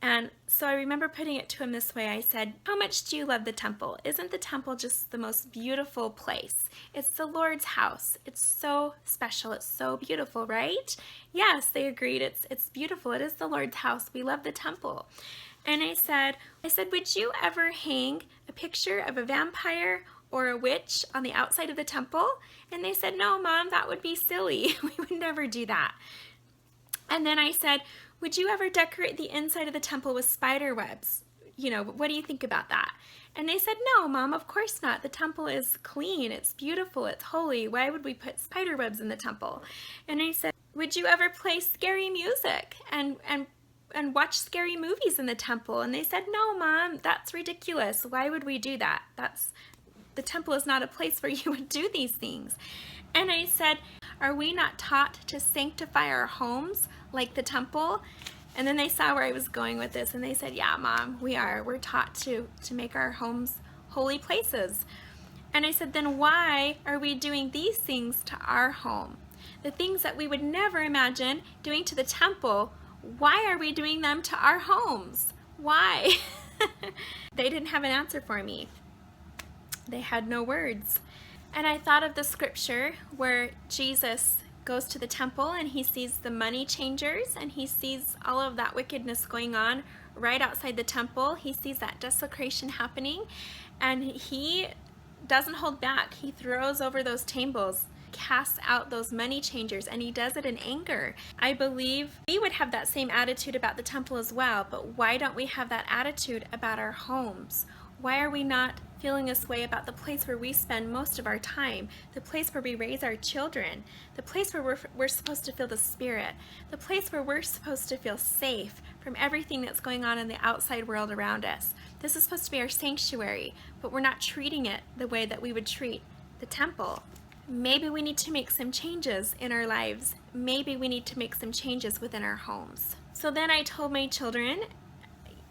And so I remember putting it to him this way. I said, how much do you love the temple? Isn't the temple just the most beautiful place? It's the Lord's house. It's so special. It's so beautiful, right? Yes, they agreed. It's beautiful. It is the Lord's house. We love the temple. And I said, would you ever hang a picture of a vampire or a witch on the outside of the temple? And they said, no, Mom, that would be silly. We would never do that. And then I said, would you ever decorate the inside of the temple with spider webs? What do you think about that? And they said, no, Mom, of course not. The temple is clean, it's beautiful, it's holy. Why would we put spider webs in the temple? And I said, would you ever play scary music and watch scary movies in the temple? And they said, no, Mom, that's ridiculous. Why would we do that? The temple is not a place where you would do these things. And I said, are we not taught to sanctify our homes like the temple? And then they saw where I was going with this, and they said, yeah, Mom, we are. We're taught to make our homes holy places. And I said, then why are we doing these things to our home? The things that we would never imagine doing to the temple, why are we doing them to our homes? Why? They didn't have an answer for me. They had no words. And I thought of the scripture where Jesus goes to the temple and he sees the money changers and he sees all of that wickedness going on right outside the temple. He sees that desecration happening, and he doesn't hold back. He throws over those tables, casts out those money changers, and he does it in anger. I believe we would have that same attitude about the temple as well, but why don't we have that attitude about our homes? Why are we not feeling this way about the place where we spend most of our time, the place where we raise our children, the place where we're supposed to feel the Spirit, the place where we're supposed to feel safe from everything that's going on in the outside world around us? This is supposed to be our sanctuary, but we're not treating it the way that we would treat the temple. Maybe we need to make some changes in our lives. Maybe we need to make some changes within our homes. So then I told my children,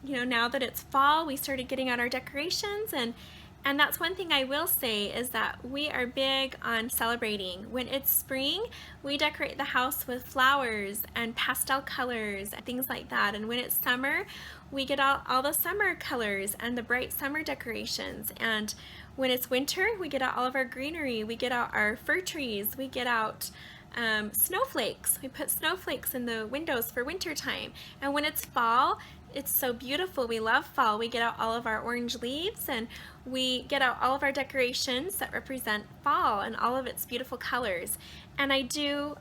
now that it's fall, we started getting out our decorations, and that's one thing I will say is that we are big on celebrating. When it's spring, we decorate the house with flowers and pastel colors and things like that. And when it's summer, we get all the summer colors and the bright summer decorations. And when it's winter, we get out all of our greenery. We get out our fir trees. We get out snowflakes. We put snowflakes in the windows for winter time. And when it's fall, it's so beautiful. We love fall. We get out all of our orange leaves, and we get out all of our decorations that represent fall and all of its beautiful colors. And I do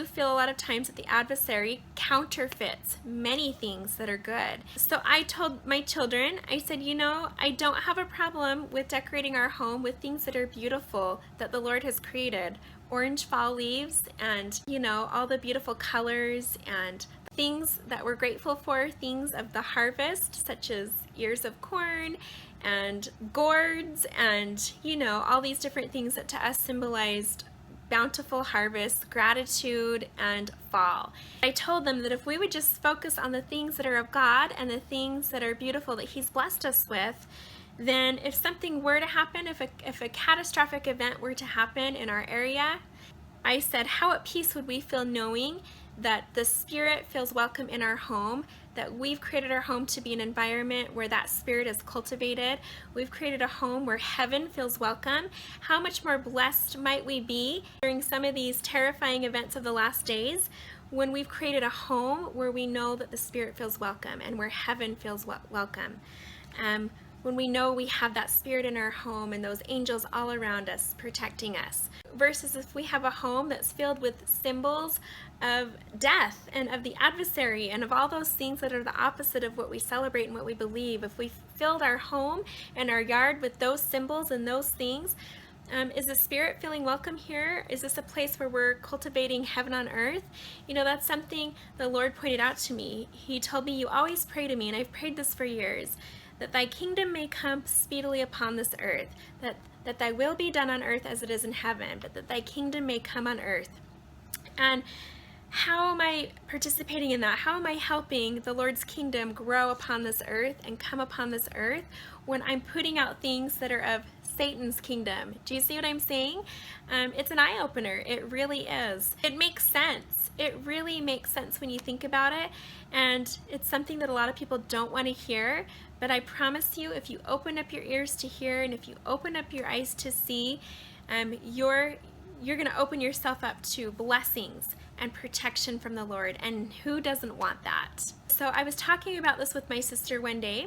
feel a lot of times that the adversary counterfeits many things that are good. So I told my children, I said, I don't have a problem with decorating our home with things that are beautiful that the Lord has created. Orange fall leaves and, all the beautiful colors and things that we're grateful for, things of the harvest, such as ears of corn and gourds and, all these different things that to us symbolized bountiful harvest, gratitude, and fall. I told them that if we would just focus on the things that are of God and the things that are beautiful that He's blessed us with, then if something were to happen, if a catastrophic event were to happen in our area, I said, how at peace would we feel knowing that the Spirit feels welcome in our home, that we've created our home to be an environment where that Spirit is cultivated. We've created a home where heaven feels welcome. How much more blessed might we be during some of these terrifying events of the last days when we've created a home where we know that the Spirit feels welcome and where heaven feels welcome. When we know we have that Spirit in our home and those angels all around us protecting us, versus if we have a home that's filled with symbols of death and of the adversary and of all those things that are the opposite of what we celebrate and what we believe. If we filled our home and our yard with those symbols and those things, is the Spirit feeling welcome here? Is this a place where we're cultivating heaven on earth? That's something the Lord pointed out to me. He told me, you always pray to me, and I've prayed this for years, that thy kingdom may come speedily upon this earth, that thy will be done on earth as it is in heaven, but that thy kingdom may come on earth. And how am I participating in that? How am I helping the Lord's kingdom grow upon this earth and come upon this earth when I'm putting out things that are of Satan's kingdom? Do you see what I'm saying? It's an eye-opener. It really is. It makes sense. it really makes sense when you think about it, and it's something that a lot of people don't want to hear, but I promise you, if you open up your ears to hear and if you open up your eyes to see, you're going to open yourself up to blessings and protection from the Lord, and who doesn't want that? So I was talking about this with my sister one day,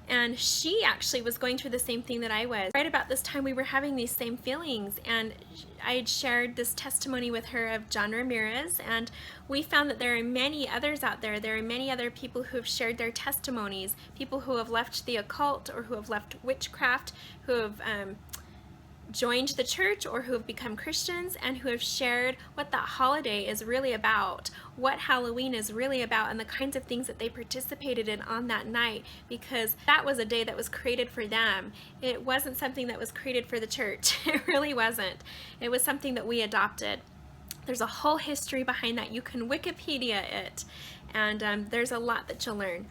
and she actually was going through the same thing that I was. Right about this time, we were having these same feelings, and I had shared this testimony with her of John Ramirez, and we found that there are many others out there. There are many other people who have shared their testimonies, people who have left the occult or who have left witchcraft, who have joined the church or who have become Christians, and who have shared what that holiday is really about, what Halloween is really about, and the kinds of things that they participated in on that night, because that was a day that was created for them. It wasn't something that was created for the church. It really wasn't. It was something that we adopted. There's a whole history behind that. You can Wikipedia it, and there's a lot that you'll learn.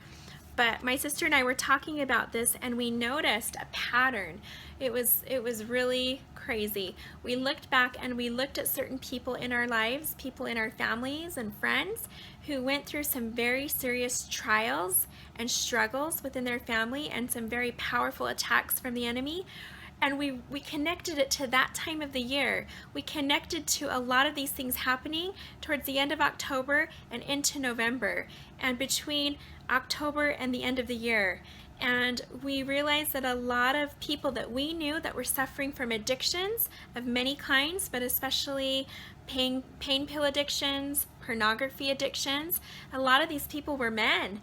But my sister and I were talking about this, and we noticed a pattern. It was really crazy. We looked back and we looked at certain people in our lives, people in our families and friends who went through some very serious trials and struggles within their family and some very powerful attacks from the enemy. And we connected it to that time of the year. We connected to a lot of these things happening towards the end of October and into November, and between October and the end of the year. And we realized that a lot of people that we knew that were suffering from addictions of many kinds, but especially pain pill addictions, pornography addictions, a lot of these people were men.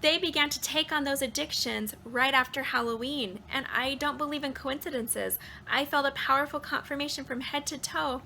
They began to take on those addictions right after Halloween, and I don't believe in coincidences. I felt a powerful confirmation from head to toe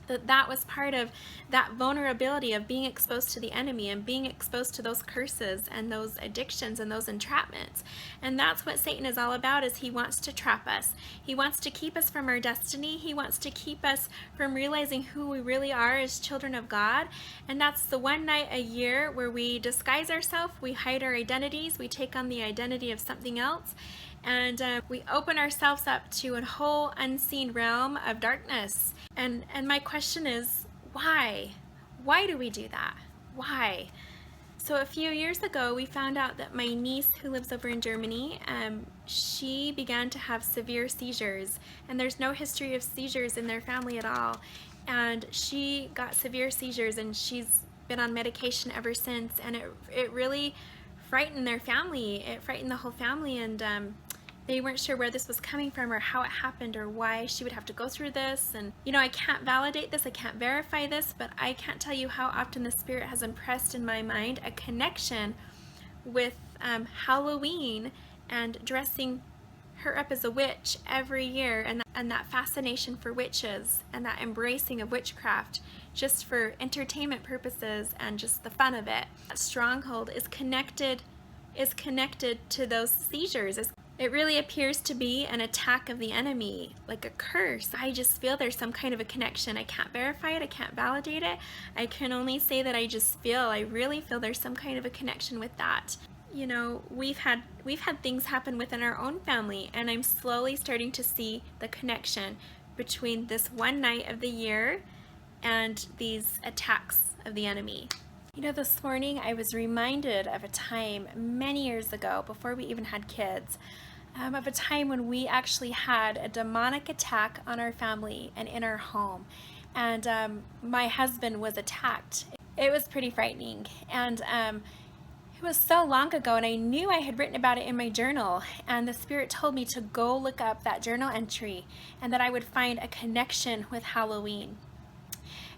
that that was part of that vulnerability of being exposed to the enemy and being exposed to those curses and those addictions and those entrapments. And that's what Satan is all about, is he wants to trap us. He wants to keep us from our destiny. He wants to keep us from realizing who we really are as children of God. And that's the one night a year where we disguise ourselves, we hide our identities, we take on the identity of something else, and we open ourselves up to a whole unseen realm of darkness. And my question is, why? Why do we do that? Why? So a few years ago, we found out that my niece, who lives over in Germany, she began to have severe seizures, and there's no history of seizures in their family at all. And she got severe seizures, and she's been on medication ever since, and it really frightened their family. It frightened the whole family, and they weren't sure where this was coming from or how it happened or why she would have to go through this. And I can't validate this, I can't verify this, but I can't tell you how often the Spirit has impressed in my mind a connection with Halloween and dressing her up as a witch every year, and that fascination for witches and that embracing of witchcraft just for entertainment purposes and just the fun of it. That stronghold is connected to those seizures. It really appears to be an attack of the enemy, like a curse. I just feel there's some kind of a connection. I can't verify it, I can't validate it. I can only say that I really feel there's some kind of a connection with that. We've had things happen within our own family, and I'm slowly starting to see the connection between this one night of the year and these attacks of the enemy. This morning I was reminded of a time many years ago, before we even had kids, of a time when we actually had a demonic attack on our family and in our home. And my husband was attacked. It was pretty frightening. And it was so long ago, and I knew I had written about it in my journal. And the Spirit told me to go look up that journal entry and that I would find a connection with Halloween.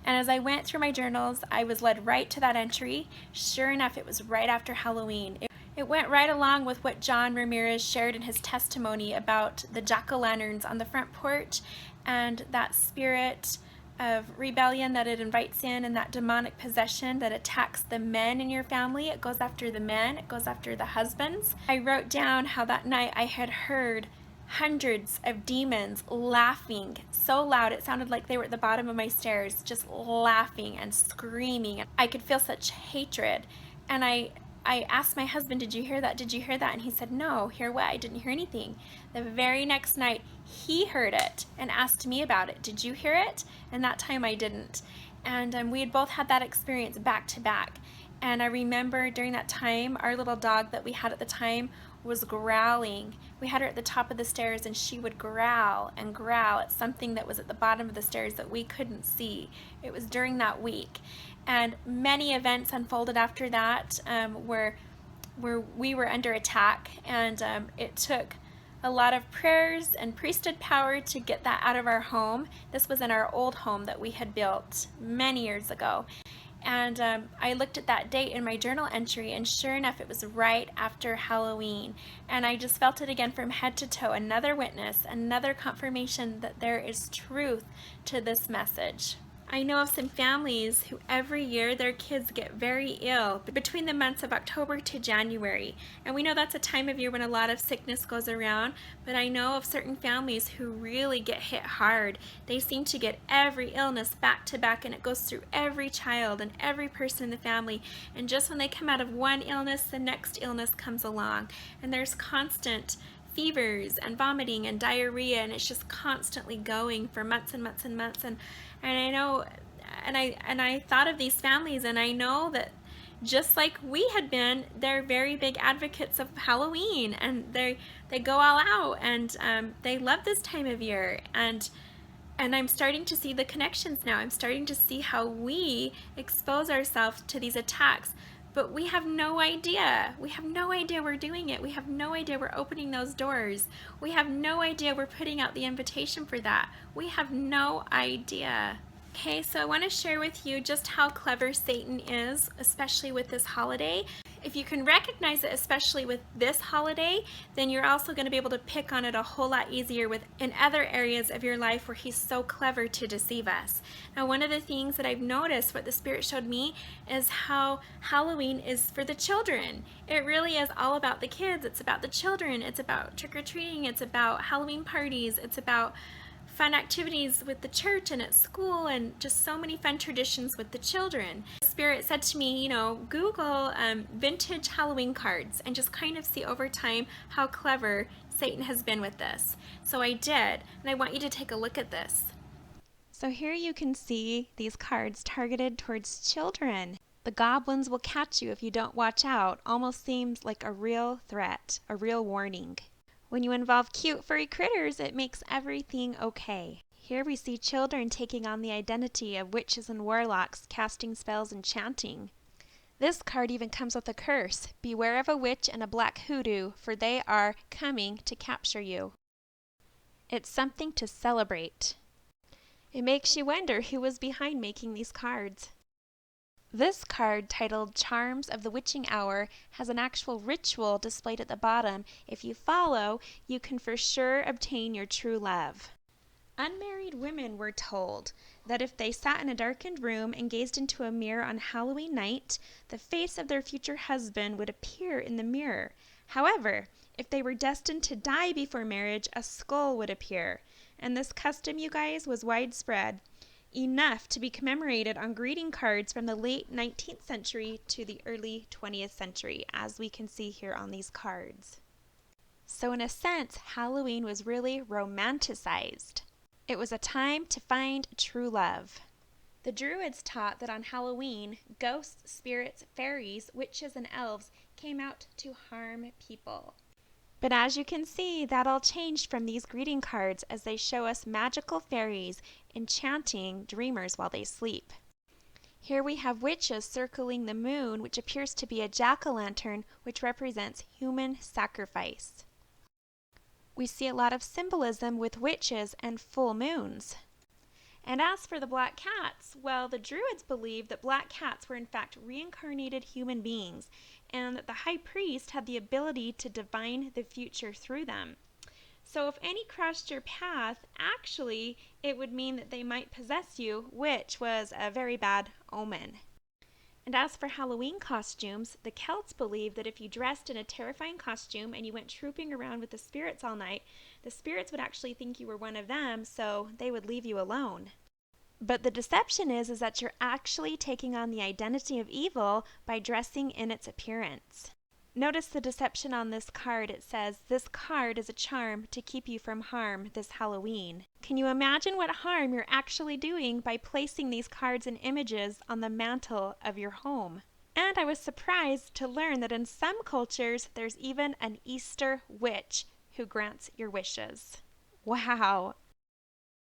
And as I went through my journals, I was led right to that entry. Sure enough, it was right after Halloween. It went right along with what John Ramirez shared in his testimony about the jack-o'-lanterns on the front porch and that spirit of rebellion that it invites in, and that demonic possession that attacks the men in your family. It goes after the men, it goes after the husbands. I wrote down how that night I had heard hundreds of demons laughing so loud it sounded like they were at the bottom of my stairs, just laughing and screaming. I could feel such hatred, and I asked my husband, did you hear that? Did you hear that? And he said, no. Hear what? I didn't hear anything. The very next night, he heard it and asked me about it. Did you hear it? And that time I didn't. And we had both had that experience back to back. And I remember during that time, our little dog that we had at the time was growling. We had her at the top of the stairs, and she would growl and growl at something that was at the bottom of the stairs that we couldn't see. It was during that week. And many events unfolded after that, where we were under attack, and it took a lot of prayers and priesthood power to get that out of our home. This was in our old home that we had built many years ago. And I looked at that date in my journal entry, and sure enough, it was right after Halloween. And I just felt it again from head to toe. Another witness, another confirmation that there is truth to this message. I know of some families who every year their kids get very ill between the months of October to January. And we know that's a time of year when a lot of sickness goes around, but I know of certain families who really get hit hard. They seem to get every illness back to back, and it goes through every child and every person in the family. And just when they come out of one illness, the next illness comes along. And there's constant fevers and vomiting and diarrhea, and it's just constantly going for months and months and months. And I know, and I thought of these families, and I know that just like we had been, they're very big advocates of Halloween, and they go all out, and they love this time of year. And I'm starting to see the connections now. I'm starting to see how we expose ourselves to these attacks, but we have no idea. We have no idea we're doing it. We have no idea we're opening those doors. We have no idea we're putting out the invitation for that. We have no idea. Okay, so I want to share with you just how clever Satan is, especially with this holiday. If you can recognize it, especially with this holiday, then you're also going to be able to pick on it a whole lot easier in other areas of your life where he's so clever to deceive us. Now, one of the things that I've noticed, what the Spirit showed me, is how Halloween is for the children. It really is all about the kids. It's about the children. It's about trick-or-treating. It's about Halloween parties. It's about fun activities with the church and at school, and just so many fun traditions with the children. The Spirit said to me, Google vintage Halloween cards and just kind of see over time how clever Satan has been with this. So I did, and I want you to take a look at this. So here you can see these cards targeted towards children. The goblins will catch you if you don't watch out. Almost seems like a real threat, a real warning. When you involve cute furry critters, it makes everything okay. Here we see children taking on the identity of witches and warlocks, casting spells and chanting. This card even comes with a curse. Beware of a witch and a black hoodoo, for they are coming to capture you. It's something to celebrate. It makes you wonder who was behind making these cards. This card, titled Charms of the Witching Hour, has an actual ritual displayed at the bottom. If you follow, you can for sure obtain your true love. Unmarried women were told that if they sat in a darkened room and gazed into a mirror on Halloween night, the face of their future husband would appear in the mirror. However, if they were destined to die before marriage, a skull would appear. And this custom, you guys, was widespread, enough to be commemorated on greeting cards from the late 19th century to the early 20th century, as we can see here on these cards. So in a sense, Halloween was really romanticized. It was a time to find true love. The Druids taught that on Halloween, ghosts, spirits, fairies, witches, and elves came out to harm people. But as you can see, that all changed from these greeting cards as they show us magical fairies enchanting dreamers while they sleep. Here we have witches circling the moon, which appears to be a jack-o'-lantern, which represents human sacrifice. We see a lot of symbolism with witches and full moons. And as for the black cats, well, the Druids believed that black cats were in fact reincarnated human beings, and that the high priest had the ability to divine the future through them. So if any crossed your path, actually, it would mean that they might possess you, which was a very bad omen. And as for Halloween costumes, the Celts believed that if you dressed in a terrifying costume and you went trooping around with the spirits all night, the spirits would actually think you were one of them, so they would leave you alone. But the deception is that you're actually taking on the identity of evil by dressing in its appearance. Notice the deception on this card. It says, "This card is a charm to keep you from harm this Halloween." Can you imagine what harm you're actually doing by placing these cards and images on the mantle of your home? And I was surprised to learn that in some cultures, there's even an Easter witch who grants your wishes. Wow.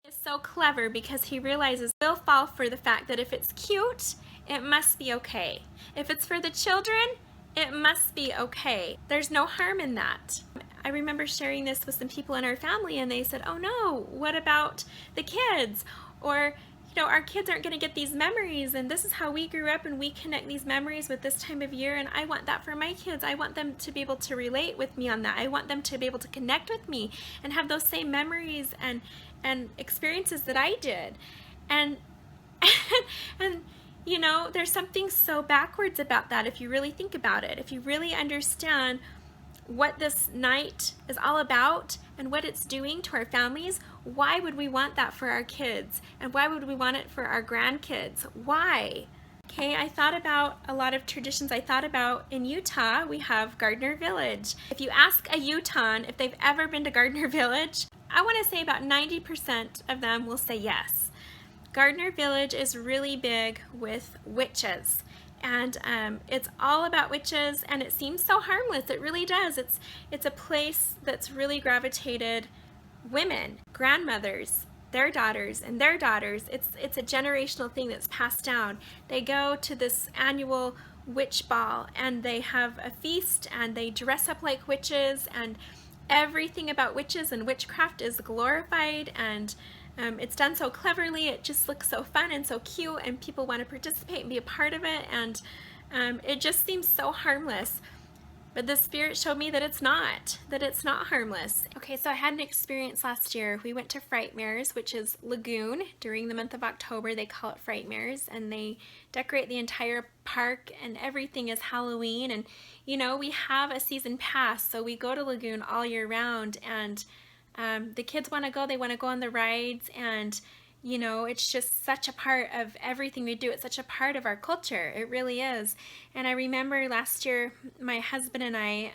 It's so clever because he realizes they'll fall for the fact that if it's cute, it must be okay. If it's for the children, it must be okay. There's no harm in that. I remember sharing this with some people in our family and they said, "Oh no, what about the kids?" Or, our kids aren't going to get these memories, and this is how we grew up, and we connect these memories with this time of year, and I want that for my kids. I want them to be able to relate with me on that. I want them to be able to connect with me and have those same memories and experiences that I did. And and there's something so backwards about that if you really think about it. If you really understand what this night is all about and what it's doing to our families, why would we want that for our kids? And why would we want it for our grandkids? Why? Okay, I thought about a lot of traditions. I thought about in Utah, we have Gardner Village. If you ask a Utahn if they've ever been to Gardner Village, I want to say about 90% of them will say yes. Gardner Village is really big with witches. And it's all about witches, and it seems so harmless. It really does. It's a place that's really gravitated women, grandmothers, their daughters, and their daughters. It's a generational thing that's passed down. They go to this annual witch ball, and they have a feast, and they dress up like witches, and everything about witches and witchcraft is glorified, and it's done so cleverly. It just looks so fun and so cute, and people want to participate and be a part of it, and it just seems so harmless. But the Spirit showed me that it's not harmless. Okay, so I had an experience last year. We went to Frightmares, which is Lagoon. During the month of October, they call it Frightmares, and they decorate the entire park, and everything is Halloween. And we have a season pass, so we go to Lagoon all year round, and the kids want to go. They want to go on the rides, and it's just such a part of everything we do. It's such a part of our culture. It really is. And I remember last year, my husband and I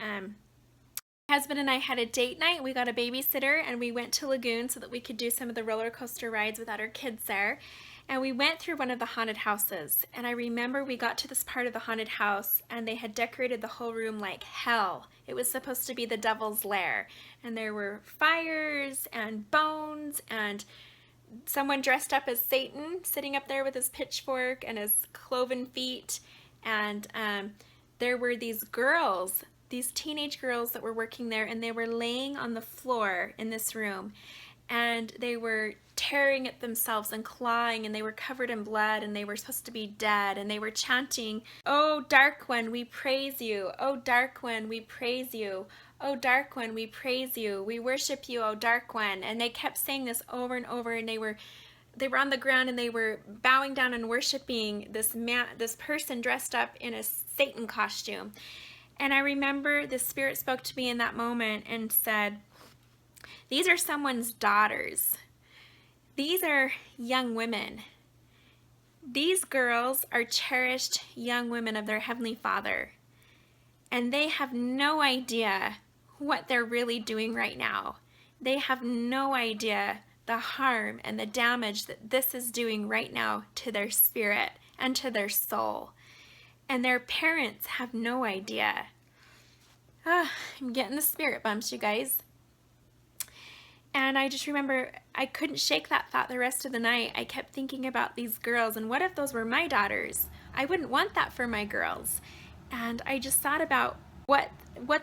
had a date night. We got a babysitter, and we went to Lagoon so that we could do some of the roller coaster rides without our kids there. And we went through one of the haunted houses. And I remember we got to this part of the haunted house, and they had decorated the whole room like hell. It was supposed to be the devil's lair. And there were fires and bones and someone dressed up as Satan sitting up there with his pitchfork and his cloven feet. And there were these girls, these teenage girls that were working there, and they were laying on the floor in this room. And they were tearing at themselves and clawing, and they were covered in blood, and they were supposed to be dead, and they were chanting, "Oh, Dark One, we praise you. Oh, Dark One, we praise you. Oh, Dark One, we praise you. We worship you, oh, Dark One." And they kept saying this over and over, and they were on the ground, and they were bowing down and worshiping this person dressed up in a Satan costume. And I remember the Spirit spoke to me in that moment and said, "These are someone's daughters. These are young women. These girls are cherished young women of their Heavenly Father. And they have no idea what they're really doing right now. They have no idea the harm and the damage that this is doing right now to their spirit and to their soul. And their parents have no idea." I'm getting the spirit bumps, you guys. And I just remember I couldn't shake that thought the rest of the night. I kept thinking about these girls, and what if those were my daughters? I wouldn't want that for my girls. And I just thought about what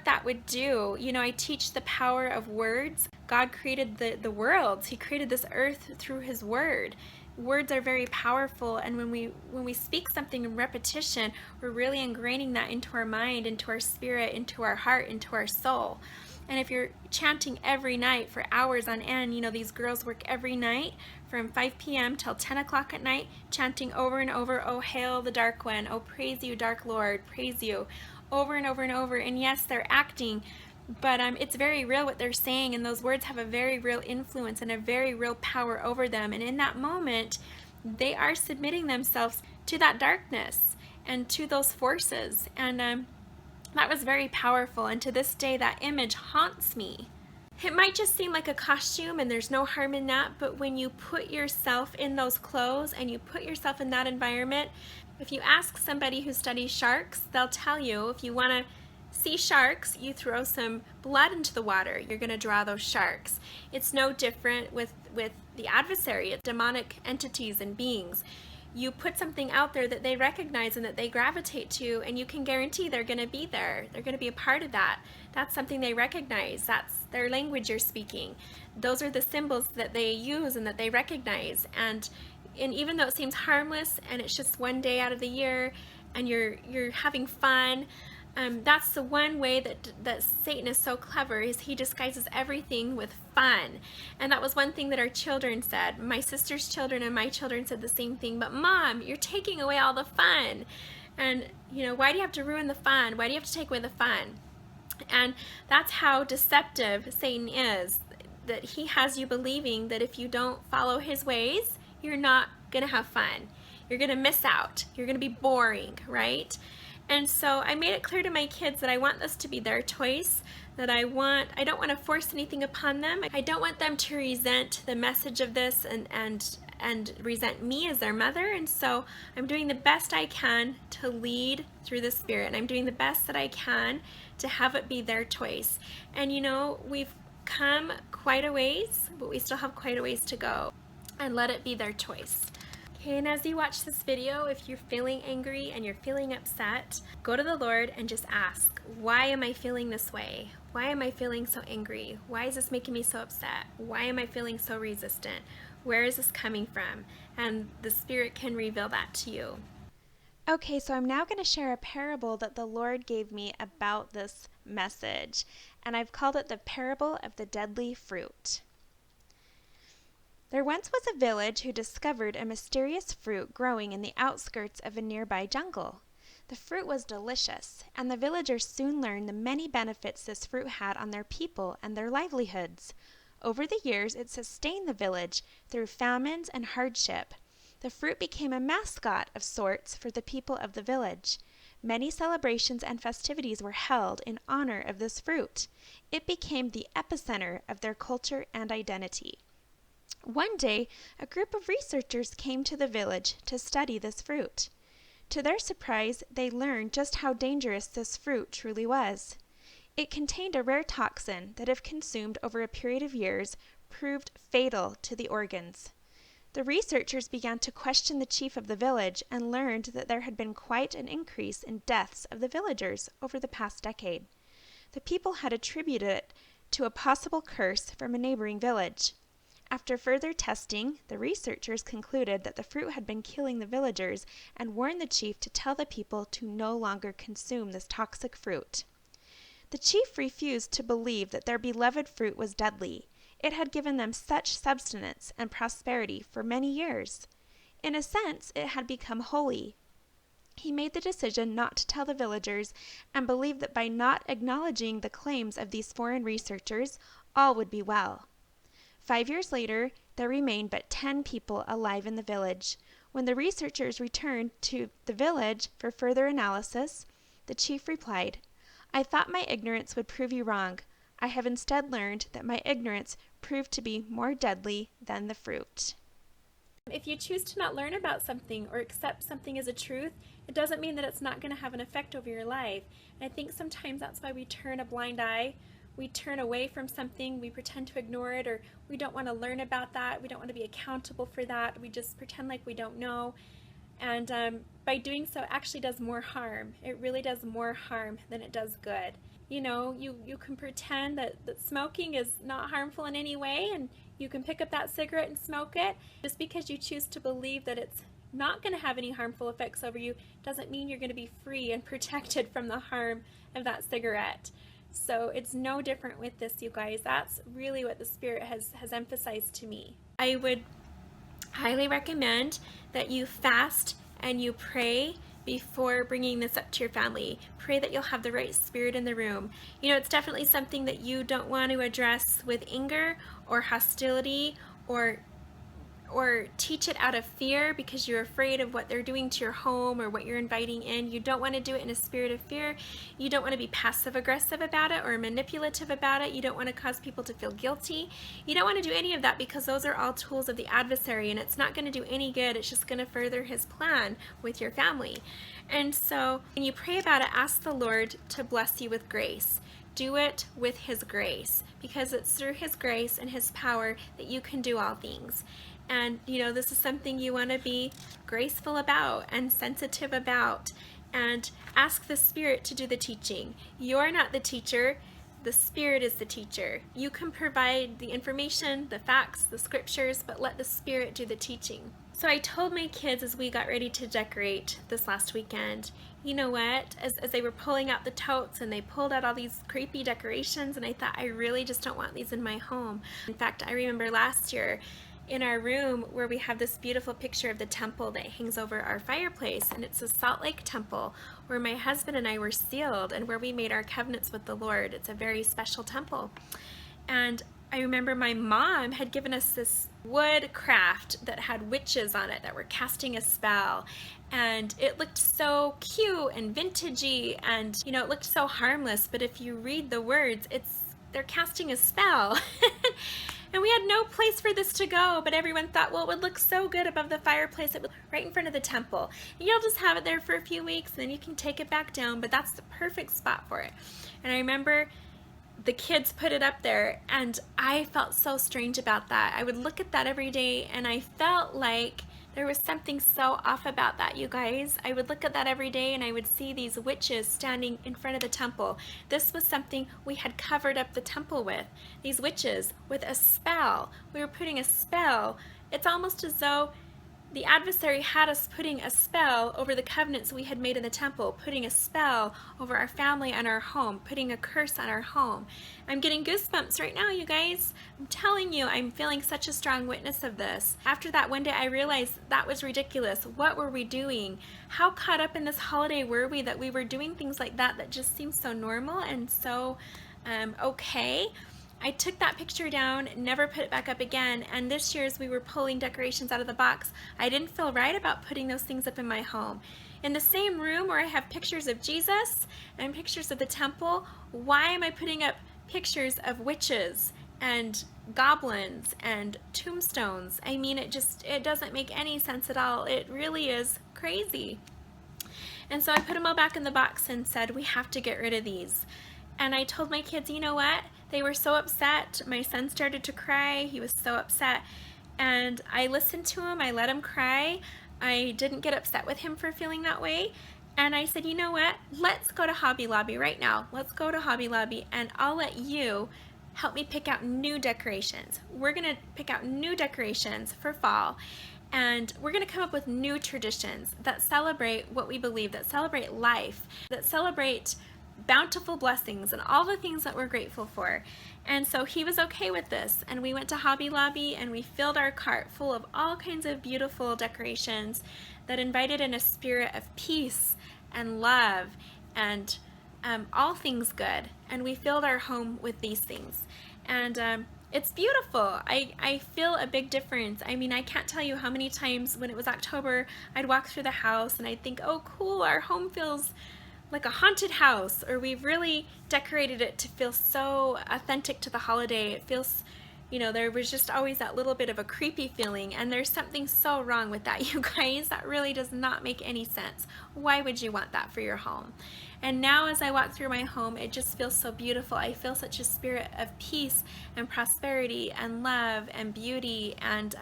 that would do. I teach the power of words. God created the worlds. He created this earth through His Word. Words are very powerful, and when we speak something in repetition, we're really ingraining that into our mind, into our spirit, into our heart, into our soul. And if you're chanting every night for hours on end, these girls work every night from 5 p.m. till 10 o'clock at night, chanting over and over, "Oh, hail the Dark One. Oh, praise you, Dark Lord. Praise you." Over and over and over. And yes, they're acting, but it's very real what they're saying, and those words have a very real influence and a very real power over them. And in that moment, they are submitting themselves to that darkness and to those forces. And That was very powerful, and to this day that image haunts me. It might just seem like a costume and there's no harm in that, but when you put yourself in those clothes and you put yourself in that environment, if you ask somebody who studies sharks, they'll tell you if you want to see sharks, you throw some blood into the water. You're going to draw those sharks. It's no different with the adversary, demonic entities and beings. You put something out there that they recognize and that they gravitate to, and you can guarantee they're going to be there. They're going to be a part of that. That's something they recognize. That's their language you're speaking. Those are the symbols that they use and that they recognize. And even though it seems harmless and it's just one day out of the year and you're having fun, that's the one way that Satan is so clever, is he disguises everything with fun. And that was one thing that our children said. My sister's children and my children said the same thing. But Mom, you're taking away all the fun. And, why do you have to ruin the fun? Why do you have to take away the fun? And that's how deceptive Satan is, that he has you believing that if you don't follow his ways, you're not going to have fun. You're going to miss out. You're going to be boring, right? And so I made it clear to my kids that I want this to be their choice, that I don't want to force anything upon them. I don't want them to resent the message of this and resent me as their mother. And so I'm doing the best I can to lead through the Spirit. And I'm doing the best that I can to have it be their choice. And we've come quite a ways, but we still have quite a ways to go. And let it be their choice. Okay, and as you watch this video, if you're feeling angry and you're feeling upset, go to the Lord and just ask, why am I feeling this way? Why am I feeling so angry? Why is this making me so upset? Why am I feeling so resistant? Where is this coming from? And the Spirit can reveal that to you. Okay, so I'm now going to share a parable that the Lord gave me about this message, and I've called it the parable of the deadly fruit. There once was a village who discovered a mysterious fruit growing in the outskirts of a nearby jungle. The fruit was delicious, and the villagers soon learned the many benefits this fruit had on their people and their livelihoods. Over the years, it sustained the village through famines and hardship. The fruit became a mascot of sorts for the people of the village. Many celebrations and festivities were held in honor of this fruit. It became the epicenter of their culture and identity. One day, a group of researchers came to the village to study this fruit. To their surprise, they learned just how dangerous this fruit truly was. It contained a rare toxin that, if consumed over a period of years, proved fatal to the organs. The researchers began to question the chief of the village and learned that there had been quite an increase in deaths of the villagers over the past decade. The people had attributed it to a possible curse from a neighboring village. After further testing, the researchers concluded that the fruit had been killing the villagers and warned the chief to tell the people to no longer consume this toxic fruit. The chief refused to believe that their beloved fruit was deadly. It had given them such substance and prosperity for many years. In a sense, it had become holy. He made the decision not to tell the villagers and believed that by not acknowledging the claims of these foreign researchers, all would be well. 5 years later, there remained but 10 people alive in the village. When the researchers returned to the village for further analysis, the chief replied, "I thought my ignorance would prove you wrong. I have instead learned that my ignorance proved to be more deadly than the fruit." If you choose to not learn about something or accept something as a truth, it doesn't mean that it's not going to have an effect over your life. And I think sometimes that's why we turn a blind eye. We turn away from something, we pretend to ignore it, or we don't want to learn about that, we don't want to be accountable for that, we just pretend like we don't know. And by doing so, it actually does more harm. It really does more harm than it does good. You can pretend that smoking is not harmful in any way, and you can pick up that cigarette and smoke it. Just because you choose to believe that it's not going to have any harmful effects over you doesn't mean you're going to be free and protected from the harm of that cigarette. So it's no different with this, you guys. That's really what the Spirit has emphasized to me. I would highly recommend that you fast and you pray before bringing this up to your family. Pray that you'll have the right spirit in the room. It's definitely something that you don't want to address with anger or hostility or or teach it out of fear because you're afraid of what they're doing to your home or what you're inviting in. You don't want to do it in a spirit of fear. You don't want to be passive aggressive about it or manipulative about it. You don't want to cause people to feel guilty. You don't want to do any of that because those are all tools of the adversary, and it's not going to do any good. It's just going to further his plan with your family. And so when you pray about it, ask the Lord to bless you with grace. Do it with his grace, because it's through his grace and his power that you can do all things. And this is something you want to be graceful about and sensitive about, and ask the Spirit to do the teaching. You're not the teacher. The Spirit is the teacher. You can provide the information, the facts, the scriptures, but let the Spirit do the teaching. So I told my kids as we got ready to decorate this last weekend, you know what, as they were pulling out the totes and they pulled out all these creepy decorations, and I thought, I really just don't want these in my home. In fact, I remember last year in our room where we have this beautiful picture of the temple that hangs over our fireplace, and it's a Salt Lake temple where my husband and I were sealed and where we made our covenants with the Lord. It's a very special temple. And I remember my mom had given us this wood craft that had witches on it that were casting a spell, and it looked so cute and vintagey, and it looked so harmless, but if you read the words, they're casting a spell. And we had no place for this to go, but everyone thought, well, it would look so good above the fireplace. It would right in front of the temple. And you'll just have it there for a few weeks, and then you can take it back down, but that's the perfect spot for it. And I remember the kids put it up there, and I felt so strange about that. I would look at that every day, and I felt like there was something so off about that, you guys. I would look at that every day, and I would see these witches standing in front of the temple. This was something we had covered up the temple with. These witches with a spell. We were putting a spell. It's almost as though the adversary had us putting a spell over the covenants we had made in the temple, putting a spell over our family and our home, putting a curse on our home. I'm getting goosebumps right now, you guys. I'm telling you, I'm feeling such a strong witness of this. After that one day, I realized that was ridiculous. What were we doing? How caught up in this holiday were we that we were doing things like that just seemed so normal and so okay? I took that picture down, never put it back up again, and this year as we were pulling decorations out of the box, I didn't feel right about putting those things up in my home. In the same room where I have pictures of Jesus and pictures of the temple, why am I putting up pictures of witches and goblins and tombstones? I mean, it doesn't make any sense at all. It really is crazy. And so I put them all back in the box and said, we have to get rid of these. And I told my kids, you know what? They were so upset. My son started to cry. He was so upset. And I listened to him. I let him cry. I didn't get upset with him for feeling that way. And I said, you know what? Let's go to Hobby Lobby right now. Let's go to Hobby Lobby, and I'll let you help me pick out new decorations. We're going to pick out new decorations for fall. And we're going to come up with new traditions that celebrate what we believe, that celebrate life, that celebrate bountiful blessings and all the things that we're grateful for. And so he was okay with this, and we went to Hobby Lobby and we filled our cart full of all kinds of beautiful decorations that invited in a spirit of peace and love and all things good. And we filled our home with these things, and it's beautiful. I feel a big difference. I mean, I can't tell you how many times when it was October I'd walk through the house and I'd think, oh cool, our home feels like a haunted house, or we've really decorated it to feel so authentic to the holiday. It feels, there was just always that little bit of a creepy feeling, and there's something so wrong with that, you guys. That really does not make any sense. Why would you want that for your home? And now as I walk through my home, it just feels so beautiful. I feel such a spirit of peace and prosperity and love and beauty, and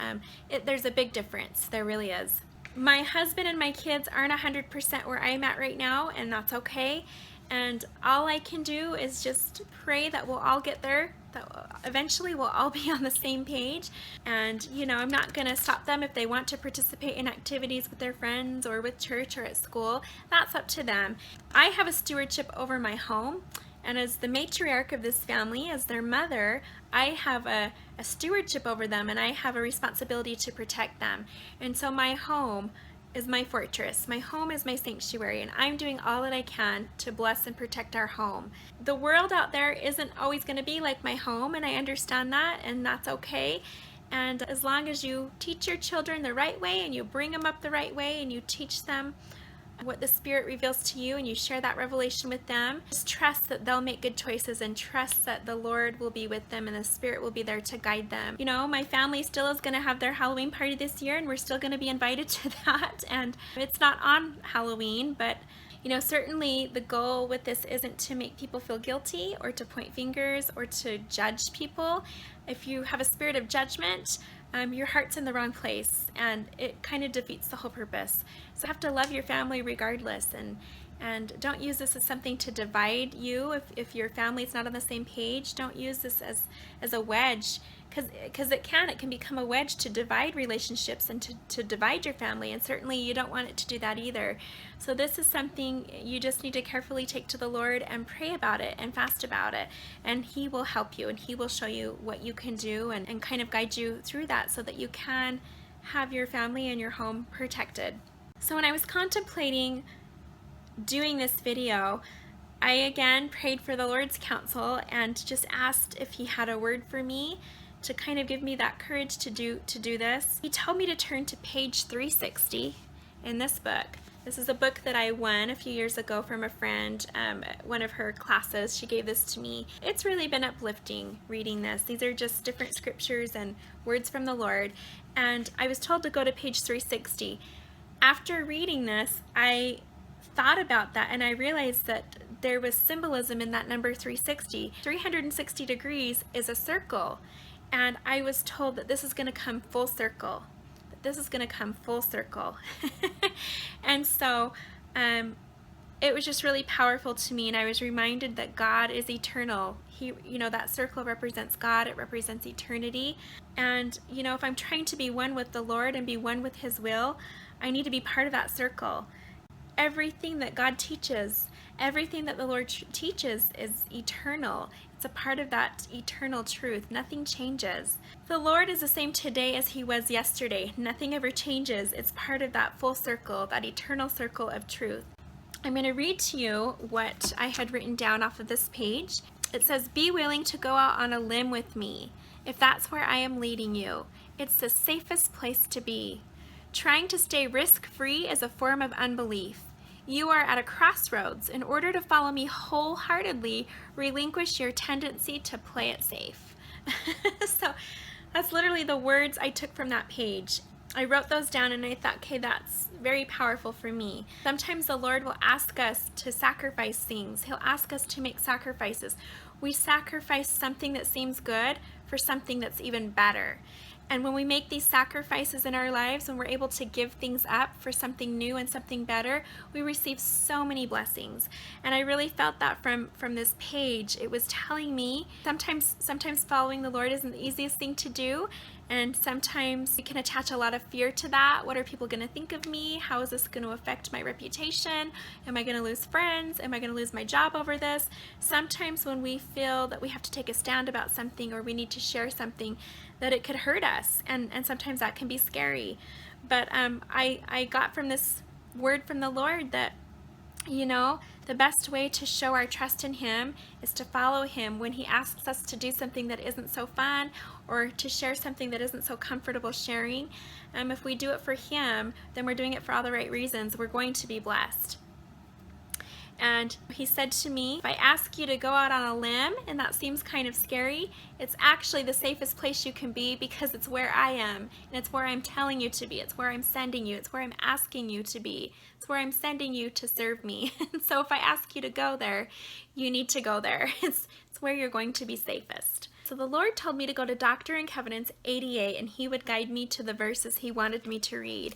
there's a big difference. There really is. My husband and my kids aren't 100% where I'm at right now, and that's okay. And all I can do is just pray that we'll all get there, that eventually we'll all be on the same page. And, I'm not going to stop them if they want to participate in activities with their friends or with church or at school. That's up to them. I have a stewardship over my home. And as the matriarch of this family, as their mother, I have a stewardship over them, and I have a responsibility to protect them. And so my home is my fortress. My home is my sanctuary, and I'm doing all that I can to bless and protect our home. The world out there isn't always going to be like my home, and I understand that, and that's okay. And as long as you teach your children the right way and you bring them up the right way and you teach them what the Spirit reveals to you and you share that revelation with them, just trust that they'll make good choices and trust that the Lord will be with them and the Spirit will be there to guide them. You know, my family still is going to have their Halloween party this year and we're still going to be invited to that. And it's not on Halloween, but you know, certainly the goal with this isn't to make people feel guilty or to point fingers or to judge people. If you have a spirit of judgment, your heart's in the wrong place and it kind of defeats the whole purpose. So you have to love your family regardless, and don't use this as something to divide you. If your family's not on the same page, don't use this as a wedge, because it can become a wedge to divide relationships and to divide your family, and certainly you don't want it to do that either. So this is something you just need to carefully take to the Lord and pray about it and fast about it, and He will help you and He will show you what you can do and kind of guide you through that so that you can have your family and your home protected. So when I was contemplating doing this video, I again prayed for the Lord's counsel and just asked if He had a word for me to kind of give me that courage to do this. He told me to turn to page 360 in this book. This is a book that I won a few years ago from a friend, one of her classes. She gave this to me. It's really been uplifting reading this. These are just different scriptures and words from the Lord. And I was told to go to page 360. After reading this, I thought about that and I realized that there was symbolism in that number 360. 360 degrees is a circle, and I was told that this is going to come full circle. This is going to come full circle. And so it was just really powerful to me, and I was reminded that God is eternal. He, you know, that circle represents God, it represents eternity. And you know, if I'm trying to be one with the Lord and be one with His will, I need to be part of that circle. Everything that God teaches, everything that the Lord teaches is eternal. It's a part of that eternal truth. Nothing changes. The Lord is the same today as He was yesterday. Nothing ever changes. It's part of that full circle, that eternal circle of truth. I'm going to read to you what I had written down off of this page. It says, "Be willing to go out on a limb with me, if that's where I am leading you. It's the safest place to be. Trying to stay risk-free is a form of unbelief. You are at a crossroads. In order to follow me wholeheartedly, relinquish your tendency to play it safe." So that's literally the words I took from that page. I wrote those down and I thought, okay, that's very powerful for me. Sometimes the Lord will ask us to sacrifice things. He'll ask us to make sacrifices. We sacrifice something that seems good for something that's even better. And when we make these sacrifices in our lives, when we're able to give things up for something new and something better, we receive so many blessings. And I really felt that from this page. It was telling me sometimes following the Lord isn't the easiest thing to do, and sometimes we can attach a lot of fear to that. What are people going to think of me? How is this going to affect my reputation? Am I going to lose friends? Am I going to lose my job over this? Sometimes when we feel that we have to take a stand about something or we need to share something, that it could hurt us, and sometimes that can be scary. But I got from this word from the Lord that, you know, the best way to show our trust in Him is to follow Him when He asks us to do something that isn't so fun or to share something that isn't so comfortable sharing. If we do it for Him, then we're doing it for all the right reasons. We're going to be blessed. And He said to me, if I ask you to go out on a limb and that seems kind of scary, it's actually the safest place you can be, because it's where I am, and it's where I'm telling you to be. It's where I'm sending you. It's where I'm asking you to be. It's where I'm sending you to serve me. And so if I ask you to go there, you need to go there. It's where you're going to be safest. So the Lord told me to go to Doctrine and Covenants 88, and He would guide me to the verses He wanted me to read.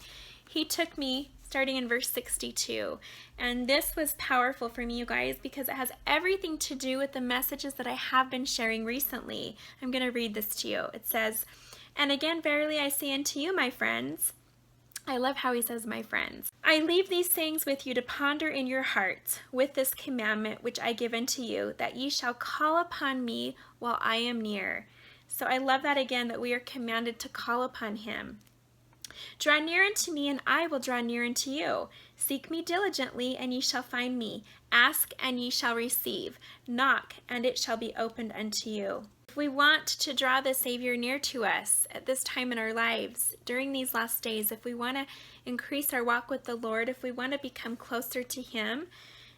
He took me starting in verse 62. And this was powerful for me, you guys, because it has everything to do with the messages that I have been sharing recently. I'm going to read this to you. It says, "And again, verily I say unto you, my friends," I love how He says, "my friends, I leave these things with you to ponder in your hearts, with this commandment which I give unto you, that ye shall call upon me while I am near." So I love that again, that we are commanded to call upon Him. "Draw near unto me, and I will draw near unto you. Seek me diligently, and ye shall find me. Ask, and ye shall receive. Knock, and it shall be opened unto you." If we want to draw the Savior near to us at this time in our lives, during these last days, if we want to increase our walk with the Lord, if we want to become closer to Him,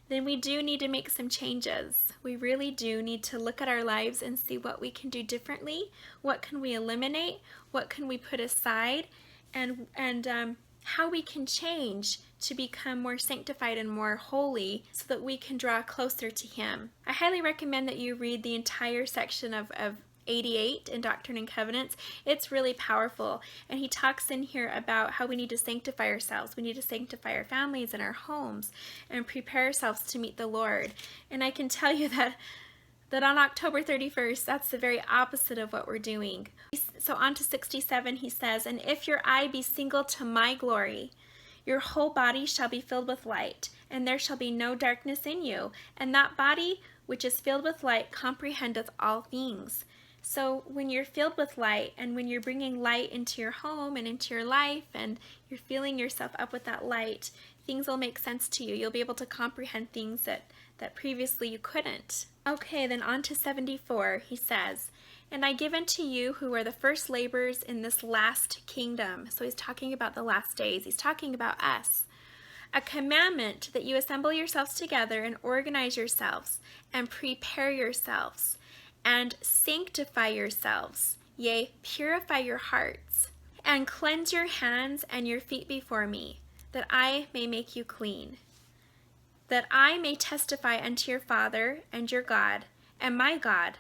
then we do need to make some changes. We really do need to look at our lives and see what we can do differently, what can we eliminate, what can we put aside, and how we can change to become more sanctified and more holy so that we can draw closer to Him. I highly recommend that you read the entire section of 88 in Doctrine and Covenants. It's really powerful, and he talks in here about how we need to sanctify ourselves. We need to sanctify our families and our homes and prepare ourselves to meet the Lord. And I can tell you that on October 31st, that's the very opposite of what we're doing. So on to 67, he says, "And if your eye be single to my glory, your whole body shall be filled with light, and there shall be no darkness in you. And that body which is filled with light comprehendeth all things." So when you're filled with light, and when you're bringing light into your home and into your life, and you're filling yourself up with that light, things will make sense to you. You'll be able to comprehend things that previously you couldn't. Okay, then on to 74, he says, "And I give unto you who are the first laborers in this last kingdom." So he's talking about the last days. He's talking about us. "A commandment that you assemble yourselves together and organize yourselves and prepare yourselves and sanctify yourselves, yea, purify your hearts, and cleanse your hands and your feet before me, that I may make you clean, that I may testify unto your Father and your God and my God,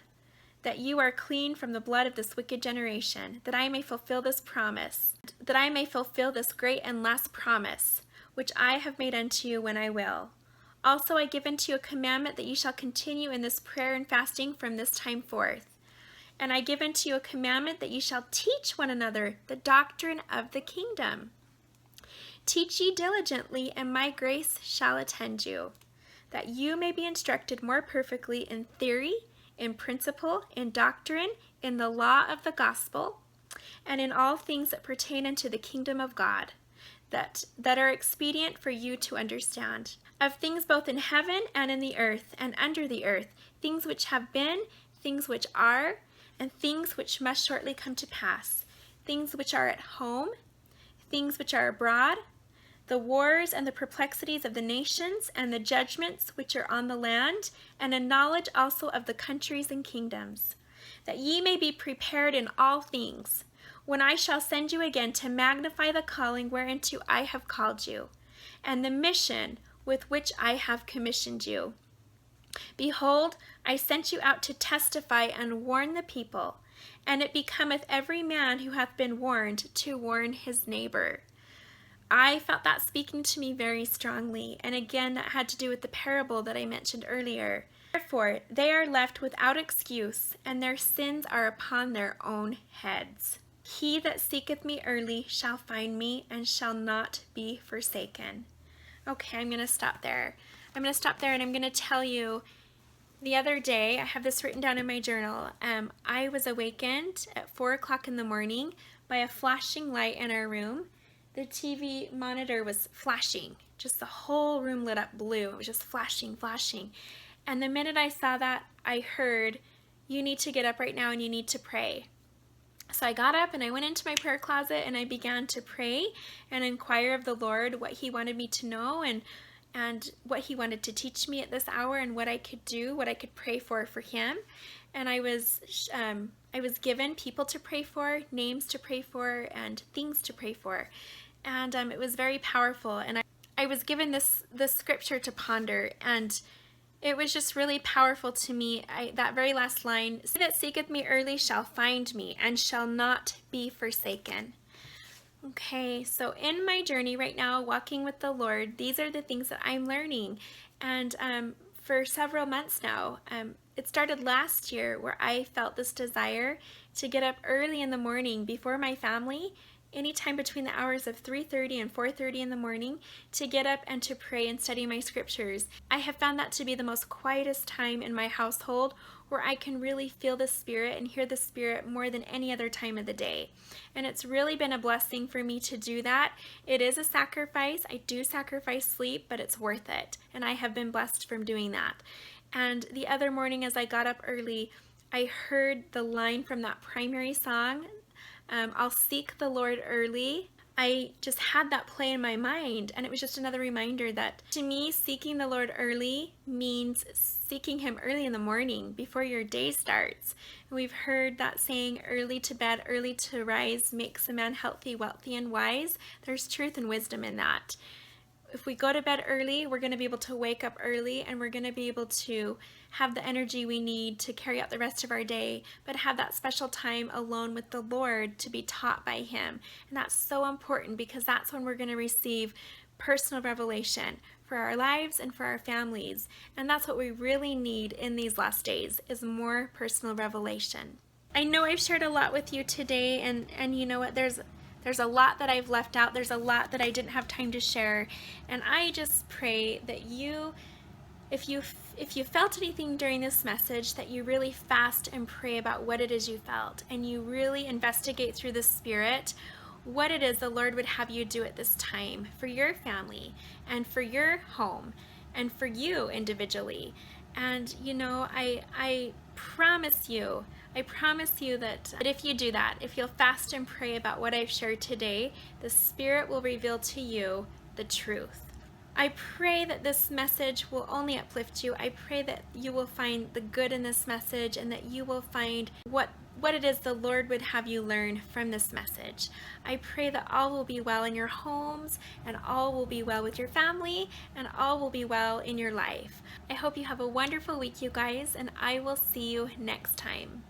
that you are clean from the blood of this wicked generation, that I may fulfill this promise, that I may fulfill this great and last promise, which I have made unto you when I will. Also I give unto you a commandment that you shall continue in this prayer and fasting from this time forth. And I give unto you a commandment that you shall teach one another the doctrine of the kingdom. Teach ye diligently, and my grace shall attend you, that you may be instructed more perfectly in theory, in principle, in doctrine, in the law of the gospel, and in all things that pertain unto the kingdom of God, that are expedient for you to understand, of things both in heaven and in the earth and under the earth, things which have been, things which are, and things which must shortly come to pass, things which are at home, things which are abroad, the wars and the perplexities of the nations, and the judgments which are on the land, and a knowledge also of the countries and kingdoms, that ye may be prepared in all things, when I shall send you again to magnify the calling whereunto I have called you, and the mission with which I have commissioned you. Behold, I sent you out to testify and warn the people, and it becometh every man who hath been warned to warn his neighbor." I felt that speaking to me very strongly, and again that had to do with the parable that I mentioned earlier. "Therefore they are left without excuse, and their sins are upon their own heads. He that seeketh me early shall find me, and shall not be forsaken." Okay, I'm going to stop there. And I'm going to tell you, the other day, I have this written down in my journal, I was awakened at 4 o'clock in the morning by a flashing light in our room. The TV monitor was flashing. Just the whole room lit up blue. It was just flashing, flashing. And the minute I saw that, I heard, "You need to get up right now and you need to pray." So I got up and I went into my prayer closet and I began to pray and inquire of the Lord what He wanted me to know and what He wanted to teach me at this hour, and what I could do, what I could pray for Him. And I was given people to pray for, names to pray for, and things to pray for. And it was very powerful. And I was given this scripture to ponder, and it was just really powerful to me. That very last line, "He that seeketh me early shall find me, and shall not be forsaken." Okay, so in my journey right now, walking with the Lord, these are the things that I'm learning. And for several months now, it started last year where I felt this desire to get up early in the morning before my family, anytime between the hours of 3:30 and 4:30 in the morning, to get up and to pray and study my scriptures. I have found that to be the most quietest time in my household, where I can really feel the Spirit and hear the Spirit more than any other time of the day. And it's really been a blessing for me to do that. It is a sacrifice. I do sacrifice sleep, but it's worth it. And I have been blessed from doing that. And the other morning as I got up early, I heard the line from that primary song, I'll seek the Lord early. I just had that play in my mind, and it was just another reminder that to me, seeking the Lord early means seeking Him early in the morning before your day starts. And we've heard that saying, early to bed, early to rise makes a man healthy, wealthy, and wise. There's truth and wisdom in that. If we go to bed early, we're going to be able to wake up early, and we're going to be able to have the energy we need to carry out the rest of our day, but have that special time alone with the Lord to be taught by Him. And that's so important because that's when we're going to receive personal revelation for our lives and for our families. And that's what we really need in these last days, is more personal revelation. I know I've shared a lot with you today, and you know what, there's a lot that I've left out. There's a lot that I didn't have time to share. And I just pray that you, if you felt anything during this message, that you really fast and pray about what it is you felt, and you really investigate through the Spirit what it is the Lord would have you do at this time for your family and for your home and for you individually. And you know, I promise you that if you do that, if you'll fast and pray about what I've shared today, the Spirit will reveal to you the truth. I pray that this message will only uplift you. I pray that you will find the good in this message, and that you will find what it is the Lord would have you learn from this message. I pray that all will be well in your homes, and all will be well with your family, and all will be well in your life. I hope you have a wonderful week, you guys, and I will see you next time.